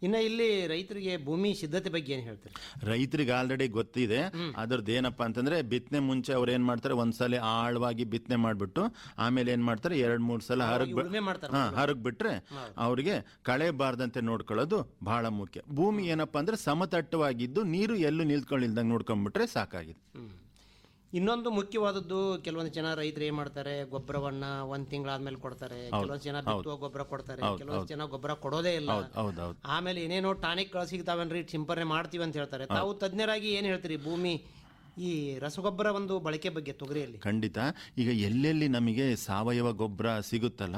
ಇನ್ನು ಇಲ್ಲಿ ರೈತರಿಗೆ ಭೂಮಿ ಸಿದ್ಧತೆ ಬಗ್ಗೆ ಏನ್ ಹೇಳ್ತಾರೆ? ರೈತರಿಗೆ ಆಲ್ರೆಡಿ ಗೊತ್ತಿದೆ. ಅದ್ರದ್ದು ಏನಪ್ಪಾ ಅಂತಂದ್ರೆ ಬಿತ್ತನೆ ಮುಂಚೆ ಅವ್ರು ಏನ್ ಮಾಡ್ತಾರೆ ಒಂದ್ಸಲ ಆಳವಾಗಿ ಬಿತ್ತನೆ ಮಾಡ್ಬಿಟ್ಟು ಆಮೇಲೆ ಏನ್ ಮಾಡ್ತಾರೆ 2-3 ಸಲ ಹರಗ್ ಬಿಟ್ರೆ ಅವ್ರಿಗೆ ಕಳೆ ಬಾರದಂತೆ ನೋಡ್ಕೊಳ್ಳೋದು ಬಹಳ ಮುಖ್ಯ. ಭೂಮಿ ಏನಪ್ಪಾ ಅಂದ್ರೆ ಸಮತಟ್ಟವಾಗಿದ್ದು ನೀರು ಎಲ್ಲೂ ನಿಲ್ತ್ಕೊಳ್ಳಿಲ್ದಂಗೆ ನೋಡ್ಕೊಂಡ್ಬಿಟ್ರೆ ಸಾಕಾಗಿದೆ. ಇನ್ನೊಂದು ಮುಖ್ಯವಾದದ್ದು ಕೆಲವೊಂದು ಜನ ರೈತರು ಏನ್ ಮಾಡ್ತಾರೆ ಗೊಬ್ಬರವನ್ನ 1 ತಿಂಗಳಾದ್ಮೇಲೆ ಕೊಡ್ತಾರೆ. ಕೆಲವೊಂದು ಜನ ಬಿತ್ತುವ ಗೊಬ್ಬರ ಕೊಡ್ತಾರೆ, ಕೆಲವೊಂದು ಜನ ಗೊಬ್ಬರ ಕೊಡೋದೇ ಇಲ್ಲ. ಆಮೇಲೆ ಏನೇನೋ ಟಾನಿಕ್ ಸಿಗ್ತಾವನ್ರಿ ಸಿಂಪರಣೆ ಮಾಡ್ತೀವಿ ಅಂತ ಹೇಳ್ತಾರೆ. ತಾವು ತಜ್ಞರಾಗಿ ಏನ್ ಹೇಳ್ತೀರಿ ಭೂಮಿ ಈ ರಸಗೊಬ್ಬರ ಒಂದು ಬಳಕೆ ಬಗ್ಗೆ ತೊಗರಿಯಲ್ಲಿ? ಖಂಡಿತ. ಈಗ ಎಲ್ಲೆಲ್ಲಿ ನಮಗೆ ಸಾವಯವ ಗೊಬ್ಬರ ಸಿಗುತ್ತಲ್ಲ,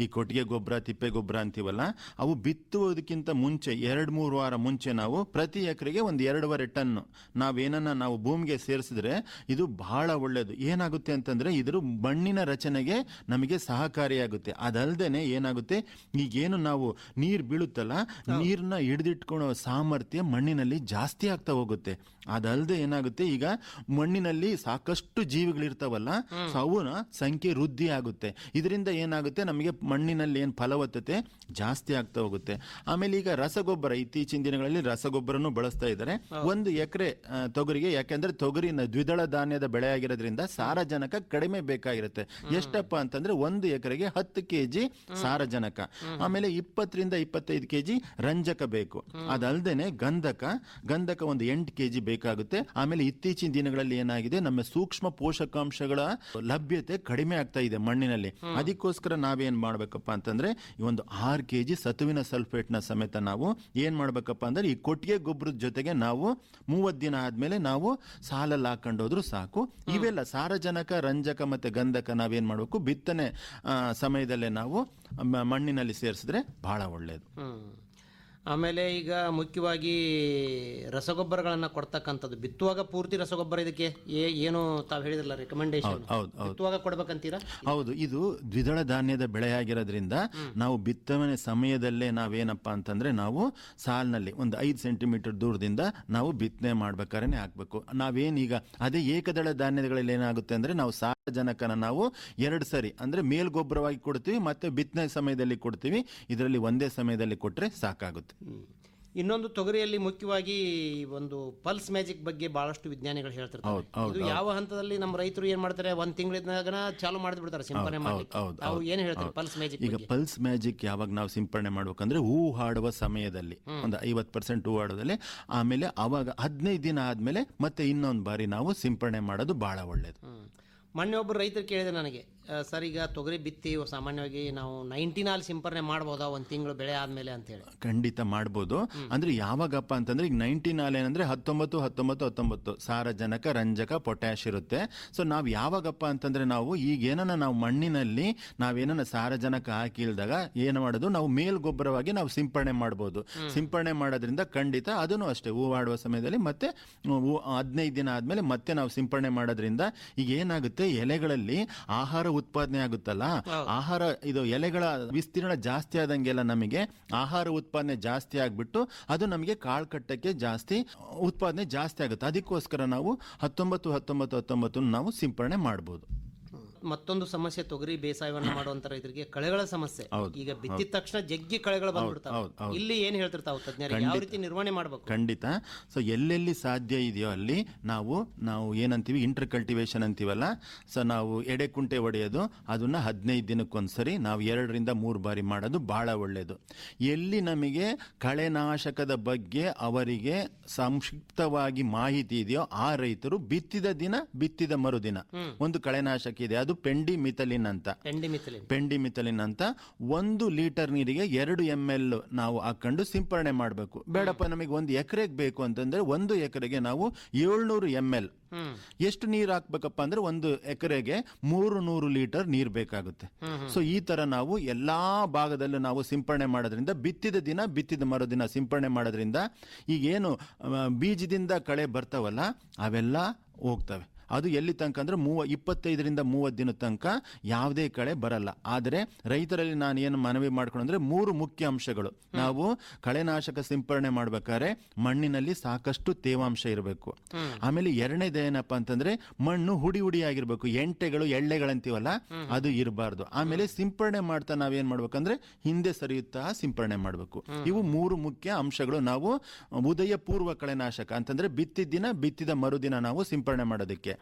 ಈ ಕೊಟ್ಟಿಗೆ ಗೊಬ್ಬರ ತಿಪ್ಪೆ ಗೊಬ್ಬರ ಅಂತೀವಲ್ಲ, ಅವು ಬಿತ್ತುವುದಕ್ಕಿಂತ ಮುಂಚೆ 2-3 ವಾರ ಮುಂಚೆ ನಾವು ಪ್ರತಿ ಎಕರೆಗೆ 1-2.5 ಟನ್ ನಾವೇನನ್ನ ನಾವು ಭೂಮಿಗೆ ಸೇರಿಸಿದ್ರೆ ಇದು ಬಹಳ ಒಳ್ಳೆಯದು. ಏನಾಗುತ್ತೆ ಅಂತಂದ್ರೆ ಇದ್ರ ಮಣ್ಣಿನ ರಚನೆಗೆ ನಮಗೆ ಸಹಕಾರಿಯಾಗುತ್ತೆ. ಅದಲ್ದೇನೆ ಏನಾಗುತ್ತೆ ಈಗೇನು ನಾವು ನೀರು ಬೀಳುತ್ತಲ್ಲ ನೀರನ್ನ ಹಿಡಿದಿಟ್ಕೊಳ್ಳೋ ಸಾಮರ್ಥ್ಯ ಮಣ್ಣಿನಲ್ಲಿ ಜಾಸ್ತಿ ಆಗ್ತಾ ಹೋಗುತ್ತೆ. ಅದಲ್ಲದೆ ಏನಾಗುತ್ತೆ ಈಗ ಮಣ್ಣಿನಲ್ಲಿ ಸಾಕಷ್ಟು ಜೀವಿಗಳಿರ್ತಾವಲ್ಲ ಅವನ ಸಂಖ್ಯೆ ವೃದ್ಧಿ ಆಗುತ್ತೆ. ಇದರಿಂದ ಏನಾಗುತ್ತೆ ನಮಗೆ ಮಣ್ಣಿನಲ್ಲಿ ಏನು ಫಲವತ್ತತೆ ಜಾಸ್ತಿ ಆಗ್ತಾ ಹೋಗುತ್ತೆ. ಆಮೇಲೆ ಈಗ ರಸಗೊಬ್ಬರ ಇತ್ತೀಚಿನ ದಿನಗಳಲ್ಲಿ ರಸಗೊಬ್ಬರನು ಬಳಸ್ತಾ ಇದ್ದಾರೆ. 1 ಎಕರೆ ತೊಗರಿಗೆ, ಯಾಕೆಂದ್ರೆ ತೊಗರಿನ ದ್ವಿದಳ ಧಾನ್ಯದ ಬೆಳೆ ಆಗಿರೋದ್ರಿಂದ ಸಾರಜನಕ ಕಡಿಮೆ ಬೇಕಾಗಿರುತ್ತೆ. ಎಷ್ಟಪ್ಪ ಅಂತಂದ್ರೆ 1 ಎಕರೆಗೆ 10 kg ಸಾರಜನಕ, ಆಮೇಲೆ 20 ರಿಂದ 25 kg ರಂಜಕ ಬೇಕು. ಅದಲ್ದೇನೆ ಗಂಧಕ 1 8 kg ಬೇಕಾಗುತ್ತೆ. ಆಮೇಲೆ ಇತ್ತೀಚಿನ ದಿನಗಳಲ್ಲಿ ಏನಾಗಿದೆ ನಮ್ಮ ಸೂಕ್ಷ್ಮ ಪೋಷಕಾಂಶಗಳ ಲಭ್ಯತೆ ಕಡಿಮೆ ಆಗ್ತಾ ಇದೆ ಮಣ್ಣಿನಲ್ಲಿ. ಅದಕ್ಕೋಸ್ಕರ ನಾವೇನ್ ಮಾಡ್ಬೇಕಪ್ಪ ಅಂತಂದ್ರೆ ಈ 6 kg ಸತುವಿನ ಸಲ್ಫೇಟ್ ನ ಸಮೇತ ನಾವು ಏನ್ ಮಾಡ್ಬೇಕಪ್ಪ ಅಂದ್ರೆ ಈ ಕೊಟ್ಟಿಗೆ ಗೊಬ್ಬರದ ಜೊತೆಗೆ ನಾವು 30 ದಿನ ಆದ್ಮೇಲೆ ನಾವು ಸಾಲಲ್ಲಿ ಹಾಕೊಂಡೋದ್ರು ಸಾಕು. ಇವೆಲ್ಲ ಸಾರಜನಕ, ರಂಜಕ ಮತ್ತೆ ಗಂಧಕ ನಾವೇನ್ ಮಾಡ್ಬೇಕು ಬಿತ್ತನೆ ಸಮಯದಲ್ಲೇ ನಾವು ಮಣ್ಣಿನಲ್ಲಿ ಸೇರಿಸಿದ್ರೆ ಬಹಳ ಒಳ್ಳೆಯದು. ಆಮೇಲೆ ಈಗ ಮುಖ್ಯವಾಗಿ ರಸಗೊಬ್ಬರಗಳನ್ನ ಕೊಡ್ತಕ್ಕಂಥದ್ದು, ಬಿತ್ತುವಾಗ ಪೂರ್ತಿ ರಸಗೊಬ್ಬರ ಇದಕ್ಕೆ ಏನು ತಾವು ಹೇಳಿದ್ರಲ್ಲ ರೆಕಮೆಂಡೇಶನ್, ಬಿತ್ತುವಾಗ ಕೊಡ್ಬೇಕಂತೀರಾ? ಹೌದು, ಇದು ದ್ವಿದಳ ಧಾನ್ಯದ ಬೆಳೆಯಾಗಿರೋದ್ರಿಂದ ನಾವು ಬಿತ್ತನೆ ಸಮಯದಲ್ಲೇ ನಾವೇನಪ್ಪಾ ಅಂತಂದ್ರೆ ನಾವು ಸಾಲಿನಲ್ಲಿ ಒಂದು 5 ಸೆಂಟಿಮೀಟರ್ ದೂರದಿಂದ ನಾವು ಬಿತ್ತನೆ ಮಾಡ್ಬೇಕಾದ್ರೆ ಹಾಕ್ಬೇಕು. ನಾವೇನೀಗ ಅದೇ ಏಕದಳ ಧಾನ್ಯಗಳಲ್ಲಿ ಏನಾಗುತ್ತೆ ಅಂದ್ರೆ ನಾವು ಸಾರಜನಕನ ನಾವು 2 ಸರಿ ಅಂದ್ರೆ ಮೇಲ್ಗೊಬ್ಬರವಾಗಿ ಕೊಡ್ತೀವಿ ಮತ್ತೆ ಬಿತ್ತನೆ ಸಮಯದಲ್ಲಿ ಕೊಡ್ತೀವಿ. ಇದರಲ್ಲಿ ಒಂದೇ ಸಮಯದಲ್ಲಿ ಕೊಟ್ರೆ ಸಾಕಾಗುತ್ತೆ. ಇನ್ನೊಂದು ತೊಗರಿಯಲ್ಲಿ ಮುಖ್ಯವಾಗಿ ಒಂದು ಪಲ್ಸ್ ಮ್ಯಾಜಿಕ್ ಬಗ್ಗೆ ಬಹಳಷ್ಟು ವಿಜ್ಞಾನಿಗಳು ಹೇಳ್ತಿರ್ತಾರೆ. ಇದು ಯಾವ ಹಂತದಲ್ಲಿ ನಮ್ಮ ರೈತರು ಏನ್ ಮಾಡ್ತಾರೆ, 1 ತಿಂಗಳಿಂದ ಚಾಲು ಮಾಡಿಬಿಡ್ತಾರೆ ಸಿಂಪರಣೆ ಮಾಡಿ. ತಾವು ಏನು ಹೇಳ್ತಾರೆ ಪಲ್ಸ್ ಮ್ಯಾಜಿಕ್? ಈಗ ಪಲ್ಸ್ ಮ್ಯಾಜಿಕ್ ಯಾವಾಗ ನಾವು ಸಿಂಪರಣೆ ಮಾಡ್ಬೇಕಂದ್ರೆ ಹೂ ಹಾಡುವ ಸಮಯದಲ್ಲಿ ಒಂದು 50% ಹೂ ಹಾಡೋದಲ್ಲಿ, ಆಮೇಲೆ ಅವಾಗ 15 ದಿನ ಆದ್ಮೇಲೆ ಮತ್ತೆ ಇನ್ನೊಂದು ಬಾರಿ ನಾವು ಸಿಂಪರಣೆ ಮಾಡೋದು ಬಹಳ ಒಳ್ಳೇದು. ಮೊನ್ನೆ ಒಬ್ಬರು ರೈತರು ಕೇಳಿದೆ ನನಗೆ, ಸರ್ ಈಗ ತೊಗರಿ ಬಿತ್ತಿ ಸಾಮಾನ್ಯವಾಗಿ ನಾವು 19 ಸಿಂಪರಣೆ ಮಾಡ್ಬೋದಾ 1 ತಿಂಗಳು ಬೆಳೆ ಆದ್ಮೇಲೆ ಅಂತ ಹೇಳಿ? ಖಂಡಿತ ಮಾಡ್ಬೋದು. ಅಂದ್ರೆ ಯಾವಾಗಪ್ಪ ಅಂತಂದ್ರೆ ಈಗ 19 ಏನಂದ್ರೆ 19 ಸಾರಜನಕ, ರಂಜಕ, ಪೊಟ್ಯಾಶ್ ಇರುತ್ತೆ. ಸೊ ನಾವ್ ಯಾವಾಗಪ್ಪ ಅಂತಂದ್ರೆ ನಾವು ಈಗೇನ ನಾವು ಮಣ್ಣಿನಲ್ಲಿ ನಾವೇನ ಸಾರಜನಕ ಹಾಕಿಲ್ದಾಗ ಏನು ಮಾಡೋದು, ನಾವು ಮೇಲ್ಗೊಬ್ಬರವಾಗಿ ನಾವು ಸಿಂಪರಣೆ ಮಾಡ್ಬೋದು. ಸಿಂಪರಣೆ ಮಾಡೋದ್ರಿಂದ ಖಂಡಿತ ಅದನ್ನು ಅಷ್ಟೇ ಹೂ ಆಡುವ ಸಮಯದಲ್ಲಿ ಮತ್ತೆ 15 ದಿನ ಆದ್ಮೇಲೆ ಮತ್ತೆ ನಾವು ಸಿಂಪರಣೆ ಮಾಡೋದ್ರಿಂದ ಈಗ ಏನಾಗುತ್ತೆ, ಎಲೆಗಳಲ್ಲಿ ಆಹಾರ ಉತ್ಪಾದನೆ ಆಗುತ್ತಲ್ಲ, ಆಹಾರ ಇದು ಎಲೆಗಳ ವಿಸ್ತೀರ್ಣ ಜಾಸ್ತಿ ಆದಂಗೆಲ್ಲ ನಮಗೆ ಆಹಾರ ಉತ್ಪಾದನೆ ಜಾಸ್ತಿ ಆಗ್ಬಿಟ್ಟು ಅದು ನಮಗೆ ಕಾಳು ಕಟ್ಟಕ್ಕೆ ಜಾಸ್ತಿ ಉತ್ಪಾದನೆ ಜಾಸ್ತಿ ಆಗುತ್ತೆ. ಅದಕ್ಕೋಸ್ಕರ ನಾವು 19 ನಾವು ಸಿಂಪರಣೆ ಮಾಡಬಹುದು. ಮತ್ತೊಂದು ಸಮಸ್ಯೆ ತೊಗರಿ ಬೇಸಾಯವನ್ನ ಮಾಡುವಂತ ರೈತರಿಗೆ ಕಳೆಗಳ ಸಮಸ್ಯೆ. ಈಗ ಬಿತ್ತಿದ ತಕ್ಷಣ ಜಗ್ಗಿ ಕಳೆಗಳು ಬಂದ್ಬಿಡ್ತಾವೆ. ಇಲ್ಲಿ ಏನ್ ಹೇಳ್ತಿರ್ತಾವೆ ತಜ್ಞರಿಗೆ, ಯಾವ ರೀತಿ ನಿರ್ವಹಣೆ ಮಾಡಬೇಕು? ಖಂಡಿತ. ಸೊ ಎಲ್ಲೆಲ್ಲಿ ಸಾಧ್ಯ ಇದೆಯೋ ಅಲ್ಲಿ ನಾವು ಏನಂತೀವಿ ಇಂಟರ್ ಕಲ್ಟಿವೇಶನ್ ಅಂತೀವಲ್ಲ, ಸೊ ನಾವು ಎಡೆಕುಂಟೆ ಹೊಡೆಯೋದು ಅದನ್ನ 15 ದಿನಕ್ಕೊಂದ್ಸರಿ ನಾವು 2 ರಿಂದ 3 ಬಾರಿ ಮಾಡೋದು ಬಹಳ ಒಳ್ಳೆಯದು. ಎಲ್ಲಿ ನಮಗೆ ಕಳೆನಾಶಕದ ಬಗ್ಗೆ ಅವರಿಗೆ ಸಂಕ್ಷಿಪ್ತವಾಗಿ ಮಾಹಿತಿ ಇದೆಯೋ ಆ ರೈತರು ಬಿತ್ತಿದ ದಿನ ಬಿತ್ತಿದ ಮರುದಿನ ಒಂದು ಕಳೆನಾಶಕ ಇದೆ, ಅದು ಪೆಂಡಿಮಿಥಲಿನ್ ಅಂತ 1 ಲೀಟರ್ ನೀರಿಗೆ 2 ml ನಾವು ಹಾಕೊಂಡು ಸಿಂಪರಣೆ ಮಾಡಬೇಕು. ಬೇಡಪ್ಪ ನಮಗೆ 1 ಎಕರೆಗೆ ಬೇಕು ಅಂತಂದ್ರೆ 1 ಎಕರೆಗೆ ನಾವು 700 ml. ಎಷ್ಟು ನೀರು ಹಾಕ್ಬೇಕಪ್ಪ ಅಂದ್ರೆ 1 ಎಕರೆಗೆ 300 ಲೀಟರ್ ನೀರು ಬೇಕಾಗುತ್ತೆ. ಸೊ ಈ ತರ ನಾವು ಎಲ್ಲಾ ಭಾಗದಲ್ಲೂ ನಾವು ಸಿಂಪರಣೆ ಮಾಡೋದ್ರಿಂದ ಬಿತ್ತಿದ ದಿನ ಬಿತ್ತಿದ ಮರುದಿನ ಸಿಂಪರಣೆ ಮಾಡೋದ್ರಿಂದ ಈಗೇನು ಬೀಜದಿಂದ ಕಳೆ ಬರ್ತಾವಲ್ಲ ಅವೆಲ್ಲ ಹೋಗ್ತವೆ. ಅದು ಎಲ್ಲಿ ತನಕ ಅಂದ್ರೆ 25 ರಿಂದ 30 ದಿನ ತನಕ ಯಾವುದೇ ಕಳೆ ಬರಲ್ಲ. ಆದರೆ ರೈತರಲ್ಲಿ ನಾನು ಏನು ಮನವಿ ಮಾಡ್ಕೊಂಡ್ರೆ 3 ಮುಖ್ಯ ಅಂಶಗಳು. ನಾವು ಕಳೆನಾಶಕ ಸಿಂಪರಣೆ ಮಾಡ್ಬೇಕಾದ್ರೆ ಮಣ್ಣಿನಲ್ಲಿ ಸಾಕಷ್ಟು ತೇವಾಂಶ ಇರಬೇಕು. ಆಮೇಲೆ ಎರಡನೇದು ಏನಪ್ಪಾ ಅಂತಂದ್ರೆ ಮಣ್ಣು ಹುಡಿ ಆಗಿರ್ಬೇಕು, ಎಂಟೆಗಳು ಎಳ್ಳೆಗಳಂತೀವಲ್ಲ ಅದು ಇರಬಾರ್ದು. ಆಮೇಲೆ ಸಿಂಪರಣೆ ಮಾಡ್ತಾ ನಾವೇನ್ ಮಾಡ್ಬೇಕಂದ್ರೆ ಹಿಂದೆ ಸರಿಯುತ್ತಾ ಸಿಂಪರಣೆ ಮಾಡಬೇಕು. ಇವು 3 ಮುಖ್ಯ ಅಂಶಗಳು ನಾವು ಉದಯ ಪೂರ್ವ ಕಳೆನಾಶಕ ಅಂತಂದ್ರೆ ಬಿತ್ತಿದ ದಿನ ಬಿತ್ತಿದ ಮರುದಿನ ನಾವು ಸಿಂಪರಣೆ ಮಾಡೋದಕ್ಕೆ.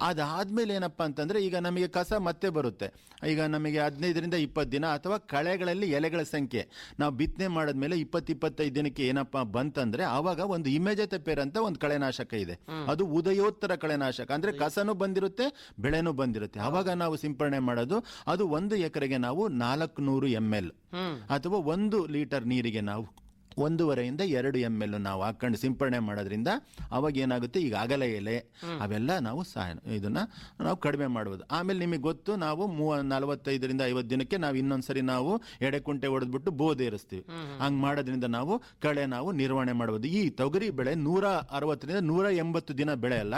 ಅದಾದ್ಮೇಲೆ ಏನಪ್ಪಾ ಅಂತಂದ್ರೆ ಈಗ ನಮಗೆ ಕಸ ಮತ್ತೆ ಬರುತ್ತೆ. ಈಗ ನಮಗೆ 15 ರಿಂದ 20 ದಿನ ಅಥವಾ ಕಳೆಗಳಲ್ಲಿ ಎಲೆಗಳ ಸಂಖ್ಯೆ ನಾವು ಬಿತ್ತನೆ ಮಾಡಿದ್ಮೇಲೆ 20-25 ದಿನಕ್ಕೆ ಏನಪ್ಪಾ ಬಂತಂದ್ರೆ ಅವಾಗ ಒಂದು ಇಮೆಜತೆಪೇರ್ ಅಂತ ಒಂದು ಕಳೆನಾಶಕ ಇದೆ. ಅದು ಉದಯೋತ್ತರ ಕಳೆನಾಶಕ ಅಂದ್ರೆ ಕಸನೂ ಬಂದಿರುತ್ತೆ ಬೆಳೆನೂ ಬಂದಿರುತ್ತೆ. ಅವಾಗ ನಾವು ಸಿಂಪರಣೆ ಮಾಡೋದು ಅದು 1 ಎಕರೆಗೆ ನಾವು 400 ml ಅಥವಾ 1 ಲೀಟರ್ ನೀರಿಗೆ ನಾವು 1.5 ರಿಂದ 2 ml ನಾವು ಹಾಕೊಂಡು ಸಿಂಪರಣೆ ಮಾಡೋದ್ರಿಂದ ಅವಾಗ ಏನಾಗುತ್ತೆ, ಈಗ ಅಗಲ ಎಲೆ ಅವೆಲ್ಲ ನಾವು ಇದನ್ನ ನಾವು ಕಡಿಮೆ ಮಾಡಬಹುದು. ಆಮೇಲೆ ನಿಮಗೆ ಗೊತ್ತು, ನಾವು 45 ರಿಂದ 50 ದಿನಕ್ಕೆ ನಾವು ಇನ್ನೊಂದ್ಸರಿ ನಾವು ಎಡೆಕುಂಟೆ ಹೊಡೆದ್ಬಿಟ್ಟು ಬೋಧೆ ಇರಿಸ್ತೀವಿ. ಹಂಗ್ ಮಾಡೋದ್ರಿಂದ ನಾವು ಕಳೆ ನಾವು ನಿರ್ವಹಣೆ ಮಾಡಬಹುದು. ಈ ತೊಗರಿ ಬೆಳೆ 160 ರಿಂದ 180 ದಿನ ಬೆಳೆ ಅಲ್ಲ.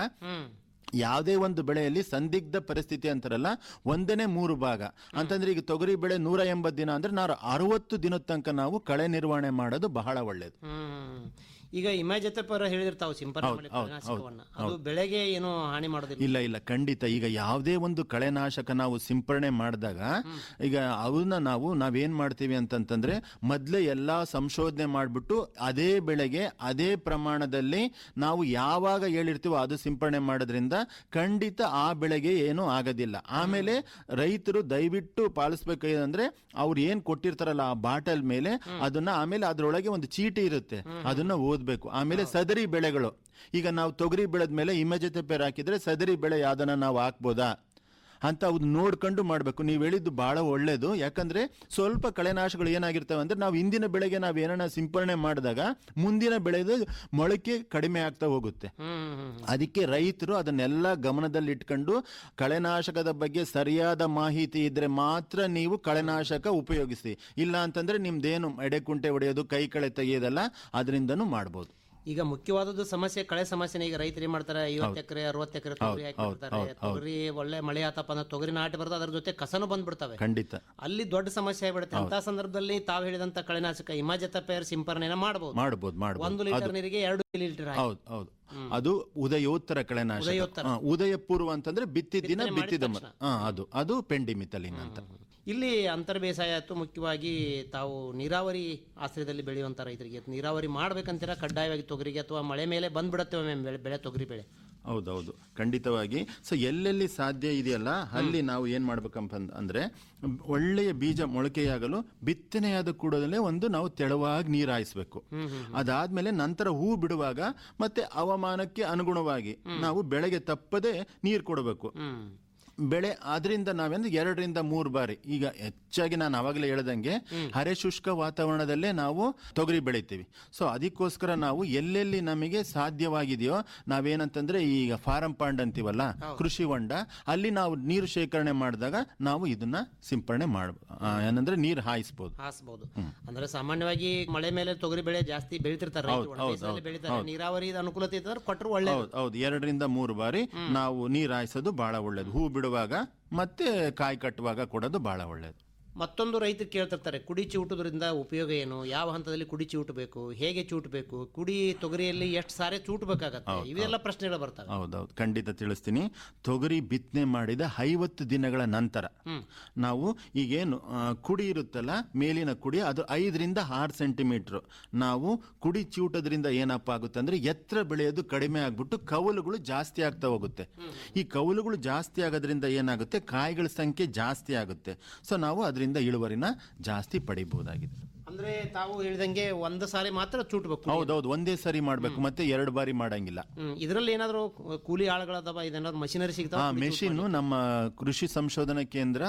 ಯಾವುದೇ ಒಂದು ಬೆಳೆಯಲ್ಲಿ ಸಂದಿಗ್ಧ ಪರಿಸ್ಥಿತಿ ಅಂತಾರಲ್ಲ, 1ನೇ 3 ಭಾಗ ಅಂತಂದ್ರೆ ಈಗ ತೊಗರಿ ಬೆಳೆ 180 ದಿನ ಅಂದ್ರೆ ನಾವು 60 ದಿನದ ತನಕ ನಾವು ಕಳೆ ನಿರ್ವಹಣೆ ಮಾಡೋದು ಬಹಳ ಒಳ್ಳೇದು. ಈಗ ಇಮೇಜತೆಪರ ಹೇಳಿರ್ತಾವೆ ಸಿಂಪರಣೆ ಅದು ಬೆಳೆಗೆ ಏನು ಹಾನಿ ಮಾಡೋದಿಲ್ಲ? ಇಲ್ಲ ಖಂಡಿತ. ಈಗ ಯಾವುದೇ ಒಂದು ಕಳೆನಾಶಕ ನಾವು ಸಿಂಪರಣೆ ಮಾಡಿದಾಗ ಈಗ ಅವನ್ನ ನಾವೇನ್ ಮಾಡ್ತೀವಿ ಅಂತಂತಂದ್ರೆ ಮೊದ್ಲೇ ಎಲ್ಲಾ ಸಂಶೋಧನೆ ಮಾಡ್ಬಿಟ್ಟು ಅದೇ ಬೆಳೆಗೆ ಅದೇ ಪ್ರಮಾಣದಲ್ಲಿ ನಾವು ಯಾವಾಗ ಹೇಳಿರ್ತೀವೋ ಅದು ಸಿಂಪರಣೆ ಮಾಡೋದ್ರಿಂದ ಖಂಡಿತ ಆ ಬೆಳೆಗೆ ಏನೂ ಆಗೋದಿಲ್ಲ. ಆಮೇಲೆ ರೈತರು ದಯವಿಟ್ಟು ಪಾಲಿಸ್ಬೇಕಂದ್ರೆ ಅವ್ರು ಏನ್ ಕೊಟ್ಟಿರ್ತಾರಲ್ಲ ಆ ಬಾಟಲ್ ಮೇಲೆ ಅದನ್ನ, ಆಮೇಲೆ ಅದ್ರೊಳಗೆ ಒಂದು ಚೀಟಿ ಇರುತ್ತೆ ಅದನ್ನ ಓದ್ಬೇಕು. ಆಮೇಲೆ ಸದರಿ ಬೆಳೆಗಳು, ಈಗ ನಾವು ತೊಗರಿ ಬೆಳೆದ ಮೇಲೆ ಇಮೆಜತೆಪೇರ್ ಹಾಕಿದ್ರೆ ಸದರಿ ಬೆಳೆ ಯಾವ್ದನ್ನ ನಾವು ಹಾಕ್ಬೋದಾ ಅಂತ ಅದು ನೋಡ್ಕೊಂಡು ಮಾಡಬೇಕು. ನೀವು ಹೇಳಿದ್ದು ಬಹಳ ಒಳ್ಳೇದು. ಯಾಕಂದ್ರೆ ಸ್ವಲ್ಪ ಕಳೆನಾಶಗಳು ಏನಾಗಿರ್ತವೆ ಅಂದ್ರೆ ನಾವು ಇಂದಿನ ಬೆಳೆಗೆ ನಾವು ಏನನ್ನ ಸಿಂಪರಣೆ ಮಾಡಿದಾಗ ಮುಂದಿನ ಬೆಳೆದು ಮೊಳಕೆ ಕಡಿಮೆ ಆಗ್ತಾ ಹೋಗುತ್ತೆ. ಅದಕ್ಕೆ ರೈತರು ಅದನ್ನೆಲ್ಲ ಗಮನದಲ್ಲಿ ಇಟ್ಕೊಂಡು ಕಳೆನಾಶಕದ ಬಗ್ಗೆ ಸರಿಯಾದ ಮಾಹಿತಿ ಇದ್ರೆ ಮಾತ್ರ ನೀವು ಕಳೆನಾಶಕ ಉಪಯೋಗಿಸಿ. ಇಲ್ಲ ಅಂತಂದ್ರೆ ನಿಮ್ದೇನು ಎಡೆಕುಂಟೆ ಹೊಡೆಯೋದು, ಕೈ ಕಳೆ ತೆಗೆಯೋದಲ್ಲ, ಅದರಿಂದನೂ ಮಾಡ್ಬೋದು. ಈಗ ಮುಖ್ಯವಾದದ್ದು ಸಮಸ್ಯೆ ಕಳೆ ಸಮಸ್ಯೆನ. ಈಗ ರೈತರು ಏನ್ ಮಾಡ್ತಾರೆ, 50 ಎಕರೆ 60 ಎಕರೆ ತೊಗರಿ ಹಾಕಿರ್ತಾರೆ. ತೊಗರಿ ಒಳ್ಳೆ ಮಳೆ ಆತಪ್ಪ ಅಂದ್ರೆ ತೊಗರಿ ನಾಟಿ ಬರ್ತದೆ, ಅದ್ರ ಜೊತೆ ಕಸನು ಬಂದ್ಬಿಡ್ತವೆ. ಖಂಡಿತ ಅಲ್ಲಿ ದೊಡ್ಡ ಸಮಸ್ಯೆ ಆಗ್ಬಿಡುತ್ತೆ. ಅಂತ ಸಂದರ್ಭದಲ್ಲಿ ತಾವು ಹೇಳಿದಂತ ಕಳೆನಾಶಕ ಇಮಾಜೆತಪೇರ್ ಸಿಂಪರಣೆನ ಮಾಡಬಹುದು. 1 ಲೀಟರ್ ನೀರಿಗೆ 2 ಲೀಟರ್. ಹೌದು. ಅದು ಉದಯೋತ್ತರ ಕಳೆನಾಶಕ. ಉದಯ ಪೂರ್ವ ಅಂತಂದ್ರೆ ಬಿತ್ತಿದ ದಿನ ಬಿತ್ತಿದ ಅದು ಪೆಂಡಿಮಿಥಲಿನ್ ಅಂತ. ಇಲ್ಲಿ ಅಂತರ್ ಬೇಸಾಯ ಆಯ್ತು. ಮುಖ್ಯವಾಗಿ ತಾವು ನೀರಾವರಿ ಆಶ್ರಯದಲ್ಲಿ ಬೆಳೆಯುವಂತ ರೈತರಿಗೆ ನೀರಾವರಿ ಮಾಡ್ಬೇಕಂತೀರಾ ಕಡ್ಡಾಯವಾಗಿ ತೊಗರಿಗೆ, ಅಥವಾ ಮಳೆ ಮೇಲೆ ಬಂದ್ಬಿಡತ್ತೇವೆ ಬೆಳೆ ತೊಗರಿ ಬೆಳೆ? ಹೌದೌದು, ಖಂಡಿತವಾಗಿ. ಸೊ ಎಲ್ಲೆಲ್ಲಿ ಸಾಧ್ಯ ಇದೆಯಲ್ಲ ಅಲ್ಲಿ ನಾವು ಏನ್ ಮಾಡ್ಬೇಕಂತ ಅಂದ್ರೆ ಒಳ್ಳೆಯ ಬೀಜ ಮೊಳಕೆಯಾಗಲು ಬಿತ್ತನೆಯಾದ ಕೂಡಲೇ ನಾವು ತೆಳುವಾಗಿ ನೀರು ಹಾಯಿಸ್ಬೇಕು. ಅದಾದ್ಮೇಲೆ ನಂತರ ಹೂ ಬಿಡುವಾಗ ಮತ್ತೆ ಹವಾಮಾನಕ್ಕೆ ಅನುಗುಣವಾಗಿ ನಾವು ಬೆಳೆಗೆ ತಪ್ಪದೆ ನೀರು ಕೊಡಬೇಕು. ಬೆಳೆ ಆದ್ರಿಂದ ನಾವೇಂದ್ರೆ 2 ರಿಂದ 3 ಬಾರಿ. ಈಗ ಹೆಚ್ಚಾಗಿ ನಾನು ಅವಾಗಲೇ ಹೇಳ್ದಂಗೆ ಹರೆ ಶುಷ್ಕ ವಾತಾವರಣದಲ್ಲೇ ನಾವು ತೊಗರಿ ಬೆಳಿತೀವಿ. ಸೊ ಅದಕ್ಕೋಸ್ಕರ ನಾವು ಎಲ್ಲೆಲ್ಲಿ ನಮಗೆ ಸಾಧ್ಯವಾಗಿದೆಯೋ ನಾವೇನಂತಂದ್ರೆ ಈಗ ಫಾರಂ ಪಾಂಡ್ ಅಂತೀವಲ್ಲ, ಕೃಷಿ ಹೊಂಡ, ಅಲ್ಲಿ ನಾವು ನೀರು ಶೇಖರಣೆ ಮಾಡಿದಾಗ ನಾವು ಇದನ್ನ ಸಿಂಪರಣೆ ಏನಂದ್ರೆ ನೀರು ಹಾಯಿಸಬಹುದು. ಅಂದ್ರೆ ಸಾಮಾನ್ಯವಾಗಿ ಮಳೆ ಮೇಲೆ ತೊಗರಿ ಬೆಳೆ ಜಾಸ್ತಿ ಬೆಳಿತಿರ್ತಾರೆ, ನೀರಾವರಿ ಅನುಕೂಲತೆ ಇದ್ದರೆ ಕೊಟ್ಟರು ಒಳ್ಳೆ. ಹೌದು, 2 ರಿಂದ 3 ಬಾರಿ ನಾವು ನೀರು ಹಾಯಿಸೋದು ಬಹಳ ಒಳ್ಳೇದು. ಹೂ ಬಿಡುವಾಗ ಮತ್ತೆ ಕಾಯಿ ಕಟ್ಟುವಾಗ ಕೊಡೋದು ಬಹಳ ಒಳ್ಳೇದು. ಮತ್ತೊಂದು ರೈತರು ಕೇಳ್ತಿರ್ತಾರೆ, ಕುಡಿ ಚಿವುಟುವುದರಿಂದ ಉಪಯೋಗ ಏನು, ಯಾವ ಹಂತದಲ್ಲಿ ಕುಡಿ ಚಿವುಟಬೇಕು, ಹೇಗೆ ಚಿವುಟಬೇಕು, ಕುಡಿ ತೊಗರಿಯಲ್ಲಿ ಎಷ್ಟು ಸಾರಿ ಚೂಟಬೇಕಾಗತ್ತೆ, ಇವೆಲ್ಲ ಪ್ರಶ್ನೆಗಳು ಬರ್ತವೆ. ಹೌದೌದು, ಖಂಡಿತ ತಿಳಿಸ್ತೀನಿ. ತೊಗರಿ ಬಿತ್ತನೆ ಮಾಡಿದ 50 ದಿನಗಳ ನಂತರ ನಾವು ಈಗೇನು ಕುಡಿ ಇರುತ್ತಲ್ಲ, ಮೇಲಿನ ಕುಡಿ, ಅದು 5 ರಿಂದ 6 ಸೆಂಟಿಮೀಟರ್ ನಾವು ಕುಡಿ ಚಿವುಟೋದ್ರಿಂದ ಏನಪ್ಪ ಆಗುತ್ತೆ ಅಂದ್ರೆ ಎತ್ತರ ಬೆಳೆಯೋದು ಕಡಿಮೆ ಆಗ್ಬಿಟ್ಟು ಕವಲುಗಳು ಜಾಸ್ತಿ ಆಗ್ತಾ ಹೋಗುತ್ತೆ. ಈ ಕವಲುಗಳು ಜಾಸ್ತಿ ಆಗೋದ್ರಿಂದ ಏನಾಗುತ್ತೆ, ಕಾಯಿಗಳ ಸಂಖ್ಯೆ ಜಾಸ್ತಿ ಆಗುತ್ತೆ. ಸೊ ನಾವು ಅದರಿಂದ ಇಳುವರಿನ ಜಾಸ್ತಿ ಪಡಿಬಹುದಾಗಿದೆ. ಅಂದ್ರೆ ತಾವು ಹೇಳಿದಂಗೆ ಒಂದು ಸಾರಿ ಮಾತ್ರ ಚೂಟಬೇಕು. ಹೌದೌದು, ಒಂದೇ ಸಾರಿ ಮಾಡ್ಬೇಕು, ಮತ್ತೆ 2 ಬಾರಿ ಮಾಡಂಗಿಲ್ಲ. ಇದರಲ್ಲಿ ಏನಾದ್ರು ಕೂಲಿ ಆಳುಗಳದವ, ಇದೇನಾದ್ರು ಮಷಿನರಿ ಸಿಗ್ತಾವ? ಮೆಷಿನ್ ನಮ್ಮ ಕೃಷಿ ಸಂಶೋಧನಾ ಕೇಂದ್ರ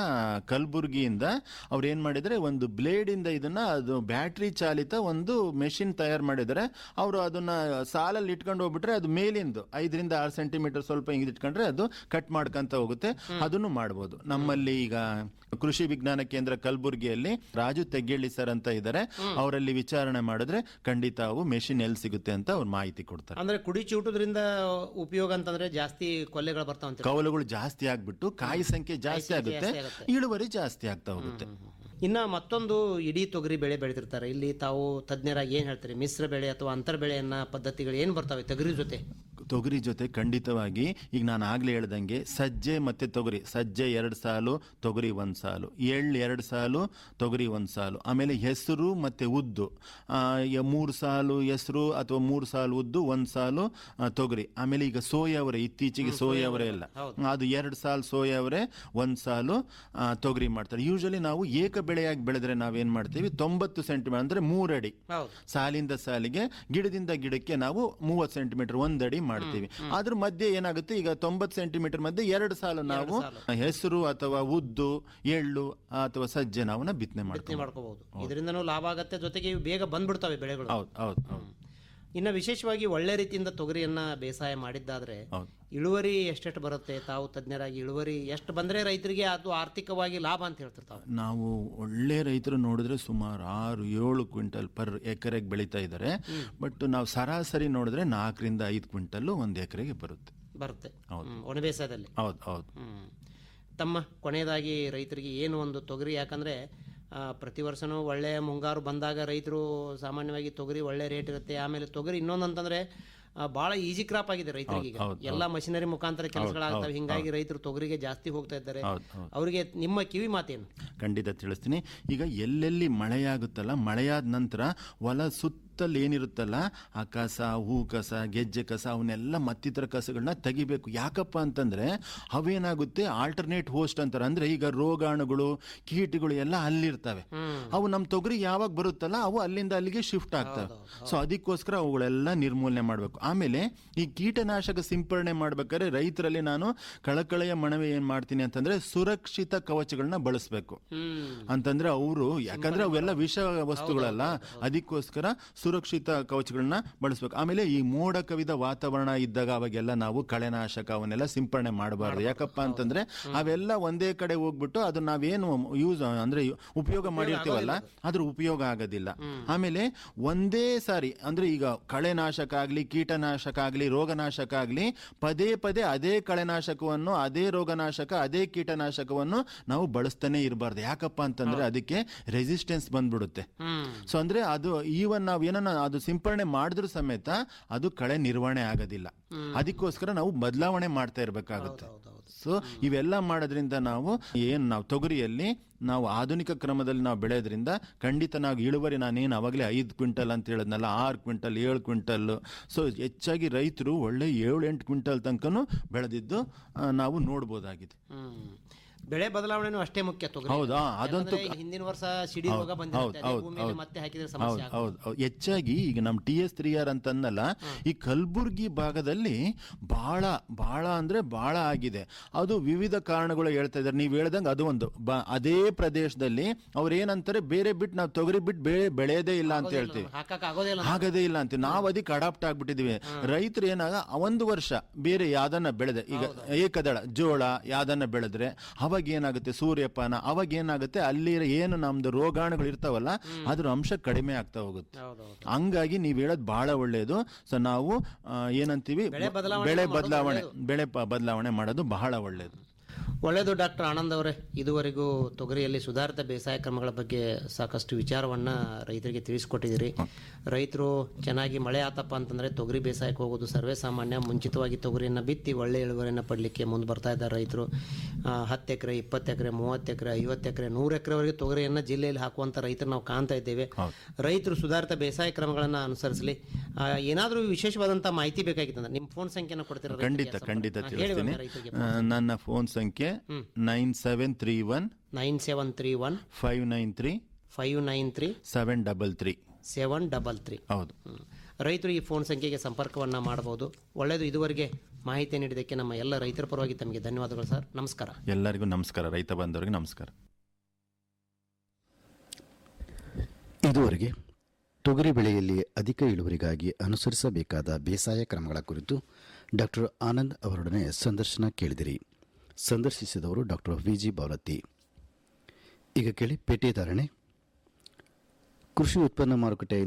ಕಲಬುರ್ಗಿಯಿಂದ ಅವ್ರು ಏನ್ ಮಾಡಿದ್ರೆ ಒಂದು ಬ್ಲೇಡ್ ಇಂದ ಇದನ್ನ ಅದು ಬ್ಯಾಟ್ರಿ ಚಾಲಿತ ಒಂದು ಮೆಷಿನ್ ತಯಾರು ಮಾಡಿದರೆ. ಅವರು ಅದನ್ನ ಸಾಲಲ್ಲಿ ಇಟ್ಕೊಂಡು ಹೋಗ್ಬಿಟ್ರೆ ಅದು ಮೇಲಿಂದು 5 ರಿಂದ 6 ಸೆಂಟಿಮೀಟರ್ ಸ್ವಲ್ಪ ಹಿಂಗ್ ಇಟ್ಕೊಂಡ್ರೆ ಅದು ಕಟ್ ಮಾಡ್ಕೊಂತ ಹೋಗುತ್ತೆ. ಅದನ್ನು ಮಾಡಬಹುದು. ನಮ್ಮಲ್ಲಿ ಈಗ ಕೃಷಿ ವಿಜ್ಞಾನ ಕೇಂದ್ರ ಕಲಬುರ್ಗಿಯಲ್ಲಿ ರಾಜು ತೆಗ್ಗೆಳ್ಳಿ ಸರ್ ಅಂತ ಇದ್ದಾರೆ, ಅವರಲ್ಲಿ ವಿಚಾರಣೆ ಮಾಡಿದ್ರೆ ಖಂಡಿತ ಅವು ಮೆಷಿನ್ ಎಲ್ಲಿ ಸಿಗುತ್ತೆ ಅಂತ ಅವ್ರು ಮಾಹಿತಿ ಕೊಡ್ತಾರೆ. ಅಂದ್ರೆ ಕುಡಿ ಚಿವುಟೋದ್ರಿಂದ ಉಪಯೋಗ ಅಂತಂದ್ರೆ ಜಾಸ್ತಿ ಕೊಲ್ಲೆಗಳು ಬರ್ತಾವ, ಕವಲುಗಳು ಜಾಸ್ತಿ ಆಗ್ಬಿಟ್ಟು ಕಾಯಿ ಸಂಖ್ಯೆ ಜಾಸ್ತಿ ಆಗುತ್ತೆ, ಇಳುವರಿ ಜಾಸ್ತಿ ಆಗ್ತಾ ಹೋಗುತ್ತೆ. ಇನ್ನ ಮತ್ತೊಂದು ಇಡೀ ತೊಗರಿ ಬೆಳೆ ಬೆಳೆದಿರ್ತಾರೆ. ಇಲ್ಲಿ ತಾವು ತಜ್ಞರಾಗಿ ಏನ್ ಹೇಳ್ತಾರೆ, ಮಿಶ್ರ ಬೆಳೆ ಅಥವಾ ಅಂತರ್ ಬೆಳೆಯನ್ನ ಪದ್ಧತಿಗಳು ಏನ್ ಬರ್ತವೆ ತೊಗರಿ ಜೊತೆ? ತೊಗರಿ ಜೊತೆ ಖಂಡಿತವಾಗಿ ಈಗ ನಾನು ಆಗ್ಲೇ ಹೇಳ್ದಂಗೆ ಸಜ್ಜೆ ಮತ್ತೆ ತೊಗರಿ, ಸಜ್ಜೆ 2 ಸಾಲು, ತೊಗರಿ 1 ಸಾಲು, ಎಳ್ಳು 2 ಸಾಲು, ತೊಗರಿ 1 ಸಾಲು, ಆಮೇಲೆ ಹೆಸರು ಮತ್ತೆ ಉದ್ದು 3 ಸಾಲು ಹೆಸರು ಅಥವಾ 3 ಸಾಲು ಉದ್ದು, 1 ಸಾಲು ತೊಗರಿ. ಆಮೇಲೆ ಈಗ ಸೋಯಾವರೆ, ಇತ್ತೀಚೆಗೆ ಸೋಯಾವರೆ ಎಲ್ಲ ಅದು 2 ಸಾಲು ಸೋಯಾವರೆ, 1 ಸಾಲು ತೊಗರಿ ಮಾಡ್ತಾರೆ. ಯೂಶಲಿ ನಾವು ಏಕ ಬೆಳೆಯಾಗಿ ಬೆಳೆದ್ರೆ ನಾವೇನ್ ಮಾಡ್ತೀವಿ, 90 ಸೆಂಟಿಮೀಟರ್ ಅಂದ್ರೆ 3 ಅಡಿ ಸಾಲಿಂದ ಸಾಲಿಗೆ, ಗಿಡದಿಂದ ಗಿಡಕ್ಕೆ ನಾವು 30 ಸೆಂಟಿಮೀಟರ್ 1 ಅಡಿ ಮಾಡ್ತೀವಿ. ಅದ್ರ ಮಧ್ಯೆ ಏನಾಗುತ್ತೆ, ಈಗ 90 ಸೆಂಟಿಮೀಟರ್ ಮಧ್ಯೆ 2 ಸಾಲು ನಾವು ಹೆಸರು ಅಥವಾ ಉದ್ದು, ಎಳ್ಳು ಅಥವಾ ಸಜ್ಜೆ ನಾವು ಬಿತ್ತನೆ ಮಾಡ್ಕೋಬಹುದು. ಇದರಿಂದನೂ ಲಾಭ ಆಗತ್ತೆ, ಜೊತೆಗೆ ಬೇಗ ಬಂದ್ಬಿಡ್ತವೆ ಬೆಳೆಗಳು. ಹೌದು. ಇನ್ನು ವಿಶೇಷವಾಗಿ ಒಳ್ಳೆ ರೀತಿಯಿಂದ ತೊಗರಿಯನ್ನ ಬೇಸಾಯ ಮಾಡಿದ್ದಾದ್ರೆ ಇಳುವರಿ ಎಷ್ಟೆಷ್ಟು ಬರುತ್ತೆ? ತಾವು ತಜ್ಞರಾಗಿ ಇಳುವರಿ ಎಷ್ಟು ಬಂದ್ರೆ ರೈತರಿಗೆ ಅದು ಆರ್ಥಿಕವಾಗಿ ಲಾಭ ಅಂತ ಹೇಳ್ತಿರ್ತಾವೆ? ನಾವು ಒಳ್ಳೆ ರೈತರು ನೋಡಿದ್ರೆ ಸುಮಾರು 6-7 ಕ್ವಿಂಟಲ್ ಪರ್ ಎಕರೆಗೆ ಬೆಳೀತಾ ಇದ್ದಾರೆ. ಬಟ್ ನಾವು ಸರಾಸರಿ ನೋಡಿದ್ರೆ 4 ರಿಂದ 5 ಕ್ವಿಂಟಲ್ 1 ಎಕರೆಗೆ ಬರುತ್ತೆ ಒಣ ಬೇಸಾಯದಲ್ಲಿ. ಹೌದು. ತಮ್ಮ ಕೊನೆಯದಾಗಿ ರೈತರಿಗೆ ಏನು ಒಂದು ತೊಗರಿ, ಯಾಕಂದ್ರೆ ಪ್ರತಿ ವರ್ಷನೂ ಒಳ್ಳೆ ಮುಂಗಾರು ಬಂದಾಗ ರೈತರು ಸಾಮಾನ್ಯವಾಗಿ ತೊಗರಿ ಒಳ್ಳೆ ರೇಟ್ ಇರುತ್ತೆ. ಆಮೇಲೆ ತೊಗರಿ ಇನ್ನೊಂದು ಅಂತಂದ್ರೆ ಬಹಳ ಈಸಿ ಕ್ರಾಪ್ ಆಗಿದೆ ರೈತರಿಗೆ, ಎಲ್ಲ ಮಷಿನರಿ ಮುಖಾಂತರ ಕೆಲಸಗಳಾಗ್ತವೆ. ಹಿಂಗಾಗಿ ರೈತರು ತೊಗರಿಗೆ ಜಾಸ್ತಿ ಹೋಗ್ತಾ ಇದ್ದಾರೆ. ಅವರಿಗೆ ನಿಮ್ಮ ಕಿವಿ ಮಾತೇನು? ಖಂಡಿತ ತಿಳಿಸ್ತೀನಿ. ಈಗ ಎಲ್ಲೆಲ್ಲಿ ಮಳೆಯಾಗುತ್ತಲ್ಲ, ಮಳೆಯಾದ ನಂತರ ಹೊಲ ಸುತ್ತ ಸುತ್ತಲ್ಲಿ ಏನಿರುತ್ತಲ್ಲ ಆ ಕಸ, ಹೂ ಕಸ, ಗೆಜ್ಜೆ ಕಸ, ಅವನ್ನೆಲ್ಲ ಮತ್ತಿತರ ಕಸಗಳನ್ನ ತೆಗಿಬೇಕು. ಯಾಕಪ್ಪ ಅಂತಂದ್ರೆ ಅವೇನಾಗುತ್ತೆ ಆಲ್ಟರ್ನೇಟ್ ಹೋಸ್ಟ್ ಅಂತಾರೆ. ಅಂದ್ರೆ ಈಗ ರೋಗಾಣುಗಳು, ಕೀಟಗಳು ಎಲ್ಲ ಅಲ್ಲಿರ್ತವೆ. ಅವು ನಮ್ಮ ತೊಗರಿ ಯಾವಾಗ ಬರುತ್ತಲ್ಲ ಅವು ಅಲ್ಲಿಂದ ಅಲ್ಲಿಗೆ ಶಿಫ್ಟ್ ಆಗ್ತವೆ. ಸೊ ಅದಕ್ಕೋಸ್ಕರ ಅವುಗಳೆಲ್ಲ ನಿರ್ಮೂಲನೆ ಮಾಡಬೇಕು. ಆಮೇಲೆ ಈ ಕೀಟನಾಶಕ ಸಿಂಪರಣೆ ಮಾಡ್ಬೇಕಾದ್ರೆ ರೈತರಲ್ಲಿ ನಾನು ಕಳಕಳೆಯ ಮನವಿ ಏನ್ ಮಾಡ್ತೀನಿ ಅಂತಂದ್ರೆ ಸುರಕ್ಷಿತ ಕವಚಗಳನ್ನ ಬಳಸಬೇಕು ಅಂತಂದ್ರೆ ಅವರು, ಯಾಕಂದ್ರೆ ಅವೆಲ್ಲ ವಿಷ ವಸ್ತುಗಳಲ್ಲ, ಅದಕ್ಕೋಸ್ಕರ ಸುರಕ್ಷಿತ ಕವಚಗಳನ್ನ ಬಳಸಬೇಕು. ಆಮೇಲೆ ಈ ಮೋಡ ಕವಿದ ವಾತಾವರಣ ಇದ್ದಾಗ ಅವಾಗೆಲ್ಲ ನಾವು ಕಳೆನಾಶಕ ಅವನ್ನೆಲ್ಲ ಸಿಂಪರಣೆ ಮಾಡಬಾರ್ದು. ಯಾಕಪ್ಪ ಅಂತಂದ್ರೆ ಅವೆಲ್ಲ ಒಂದೇ ಕಡೆ ಹೋಗ್ಬಿಟ್ಟು ಅದು ನಾವೇನು ಯೂಸ್ ಅಂದ್ರೆ ಉಪಯೋಗ ಮಾಡಿರ್ತೀವಲ್ಲ ಅದ್ರ ಉಪಯೋಗ ಆಗೋದಿಲ್ಲ. ಆಮೇಲೆ ಒಂದೇ ಸಾರಿ ಅಂದ್ರೆ ಈಗ ಕಳೆನಾಶಕ ಆಗ್ಲಿ, ಕೀಟನಾಶಕ ಆಗ್ಲಿ, ರೋಗನಾಶಕ ಆಗ್ಲಿ, ಪದೇ ಪದೇ ಅದೇ ಕಳೆನಾಶಕವನ್ನು, ಅದೇ ರೋಗನಾಶಕ, ಅದೇ ಕೀಟನಾಶಕವನ್ನು ನಾವು ಬಳಸ್ತಾನೆ ಇರಬಾರ್ದು. ಯಾಕಪ್ಪ ಅಂತಂದ್ರೆ ಅದಕ್ಕೆ ರೆಸಿಸ್ಟೆನ್ಸ್ ಬಂದ್ಬಿಡುತ್ತೆ. ಸೊ ಅಂದ್ರೆ ಅದು ಈವನ್ ನಾವು ಏನನ್ನ ಅದು ಸಿಂಪರಣೆ ಮಾಡಿದ್ರು ಸಮೇತ ಅದು ಕಳೆ ನಿರ್ವಹಣೆ ಆಗೋದಿಲ್ಲ. ಅದಕ್ಕೋಸ್ಕರ ನಾವು ಬದಲಾವಣೆ ಮಾಡ್ತಾ ಇರಬೇಕಾಗುತ್ತೆ. ಸೊ ಇವೆಲ್ಲ ಮಾಡೋದ್ರಿಂದ ನಾವು ತೊಗರಿಯಲ್ಲಿ ನಾವು ಆಧುನಿಕ ಕ್ರಮದಲ್ಲಿ ನಾವು ಬೆಳೆಯೋದ್ರಿಂದ ಖಂಡಿತ ನಾವು ಇಳುವರಿ, ನಾನೇನು ಅವಾಗಲೇ 5 ಕ್ವಿಂಟಲ್ ಅಂತ ಹೇಳಿದ್ನಲ್ಲ, 6 ಕ್ವಿಂಟಲ್, 7 ಕ್ವಿಂಟಲ್, ಸೊ ಹೆಚ್ಚಾಗಿ ರೈತರು ಒಳ್ಳೆ 7-8 ಕ್ವಿಂಟಲ್ ತನಕನೂ ಬೆಳೆದಿದ್ದು ನಾವು ನೋಡ್ಬೋದಾಗಿದೆ. ಬೆಳೆ ಬದಲಾವಣೆನೂ ಅಷ್ಟೇ ಮುಖ್ಯ. ಹೌದಾ, ಅದಂತೂ ಹಿಂದಿನ ವರ್ಷ ಸಿಡಿ ರೋಗ ಬಂದಿರುತ್ತೆ, ಮತ್ತೆ ಹಾಕಿದ್ರೆ ಸಮಸ್ಯೆ. ಹೌದು, ಹೆಚ್ಚಾಗಿ ಈಗ ನಮ್ಮ TS3R ಅಂತಂದಲ್ಲ, ಈ ಕಲಬುರ್ಗಿ ಭಾಗದಲ್ಲಿ ಬಹಳ ಬಹಳ ಅಂದ್ರೆ ಬಹಳ ಆಗಿದೆ. ಅದು ವಿವಿಧ ಕಾರಣಗಳು ಹೇಳ್ತಾ ಇದ್ದಾರೆ. ನೀವು ಹೇಳ್ದಂಗೆ ಅದು ಒಂದು ಅದೇ ಪ್ರದೇಶದಲ್ಲಿ ಅವ್ರು ಏನಂತಾರೆ, ಬೇರೆ ಬಿಟ್ಟು ನಾವು ತೊಗರಿ ಬಿಟ್ಟು ಬೆಳೆಯೋದೇ ಇಲ್ಲ ಅಂತ ಹೇಳ್ತೀವಿ, ಆಗೋದೇ ಇಲ್ಲ ಅಂತೀವಿ. ನಾವು ಅದಕ್ಕೆ ಅಡಾಪ್ಟ್ ಆಗ್ಬಿಟ್ಟಿದೀವಿ. ರೈತರು ಏನಾಗ ಒಂದು ವರ್ಷ ಬೇರೆ ಯಾವ್ದನ್ನ ಬೆಳೆದೆ, ಈಗ ಏಕದಳ ಜೋಳ ಯಾವ್ದನ್ನ ಬೆಳೆದ್ರೆ ಅವಾಗ ಏನಾಗುತ್ತೆ, ಸೂರ್ಯಪಾನ, ಅವಾಗ ಏನಾಗುತ್ತೆ ಅಲ್ಲಿ ಏನು ನಮ್ದು ರೋಗಾಣುಗಳು ಇರ್ತಾವಲ್ಲ ಅದ್ರ ಅಂಶ ಕಡಿಮೆ ಆಗ್ತಾ ಹೋಗುತ್ತೆ. ಹಂಗಾಗಿ ನೀವ್ ಹೇಳೋದು ಬಹಳ ಒಳ್ಳೆಯದು. ಸೊ ನಾವು ಏನಂತೀವಿ, ಬೆಳೆ ಬದಲಾವಣೆ ಮಾಡೋದು ಬಹಳ ಒಳ್ಳೆಯದು. ಒಳ್ಳೆಯದು. ಡಾಕ್ಟರ್ ಆನಂದ್ ಅವರೇ, ಇದುವರೆಗೂ ತೊಗರಿಯಲ್ಲಿ ಸುಧಾರಿತ ಬೇಸಾಯ ಕ್ರಮಗಳ ಬಗ್ಗೆ ಸಾಕಷ್ಟು ವಿಚಾರವನ್ನು ರೈತರಿಗೆ ತಿಳಿಸ್ಕೊಟ್ಟಿದ್ದೀರಿ. ರೈತರು ಚೆನ್ನಾಗಿ ಮಳೆ ಆತಪ್ಪ ಅಂತಂದರೆ ತೊಗರಿ ಬೇಸಾಯಕ್ಕೆ ಹೋಗೋದು ಸರ್ವೇ ಸಾಮಾನ್ಯ. ಮುಂಚಿತವಾಗಿ ತೊಗರಿಯನ್ನು ಬಿತ್ತಿ ಒಳ್ಳೆ ಇಳುವರಿಯನ್ನು ಪಡಲಿಕ್ಕೆ ಮುಂದೆ ಬರ್ತಾ ಇದ್ದಾರೆ ರೈತರು. 10 ಎಕರೆ, 20 ಎಕರೆ, 30 ಎಕರೆ, 50 ಎಕರೆ, 100 ಎಕರೆವರೆಗೆ ತೊಗರಿಯನ್ನು ಜಿಲ್ಲೆಯಲ್ಲಿ ಹಾಕುವಂಥ ರೈತರು ನಾವು ಕಾಣ್ತಾ ಇದ್ದೇವೆ. ರೈತರು ಸುಧಾರಿತ ಬೇಸಾಯ ಕ್ರಮಗಳನ್ನು ಅನುಸರಿಸಲಿ. ಏನಾದರೂ ವಿಶೇಷವಾದಂಥ ಮಾಹಿತಿ ಬೇಕಾಗಿತ್ತಂದ್ರೆ ನಿಮ್ಮ ಫೋನ್ ಸಂಖ್ಯೆನ ಕೊಡ್ತೀರಾ? ಖಂಡಿತ ತಿಳಿಸ್ತೀನಿ. ನನ್ನ ಫೋನ್ ಸಂಖ್ಯೆ 9731 593 733. ಹೌದು, ರೈತರು ಈ ಫೋನ್ ಸಂಖ್ಯೆಗೆ ಸಂಪರ್ಕವನ್ನು ಮಾಡಬಹುದು. ಒಳ್ಳೆಯದು. ಇದುವರೆಗೆ ಮಾಹಿತಿ ನೀಡಿದ್ದಕ್ಕೆ ನಮ್ಮ ಎಲ್ಲ ರೈತರ ಪರವಾಗಿ ತಮಗೆ ಧನ್ಯವಾದಗಳು ಸರ್. ನಮಸ್ಕಾರ. ಎಲ್ಲರಿಗೂ ನಮಸ್ಕಾರ. ರೈತ ಬಂದವರಿಗೆ ನಮಸ್ಕಾರ. ಇದುವರೆಗೆ ತೊಗರಿ ಬೆಳೆಯಲ್ಲಿ ಅಧಿಕ ಇಳುವರಿಗಾಗಿ ಅನುಸರಿಸಬೇಕಾದ ಬೇಸಾಯ ಕ್ರಮಗಳ ಕುರಿತು ಡಾಕ್ಟರ್ ಆನಂದ್ ಅವರೊಡನೆ ಸಂದರ್ಶನ ಕೇಳಿದಿರಿ. ಸಂದರ್ಶಿಸಿದವರು ಡಾಕ್ಟರ್ VG ಬಾವಲತ್ತಿ. ಈಗ ಕೇಳಿ ಪೇಟೆ ಧಾರಣೆ. ಕೃಷಿ ಉತ್ಪನ್ನ ಮಾರುಕಟ್ಟೆ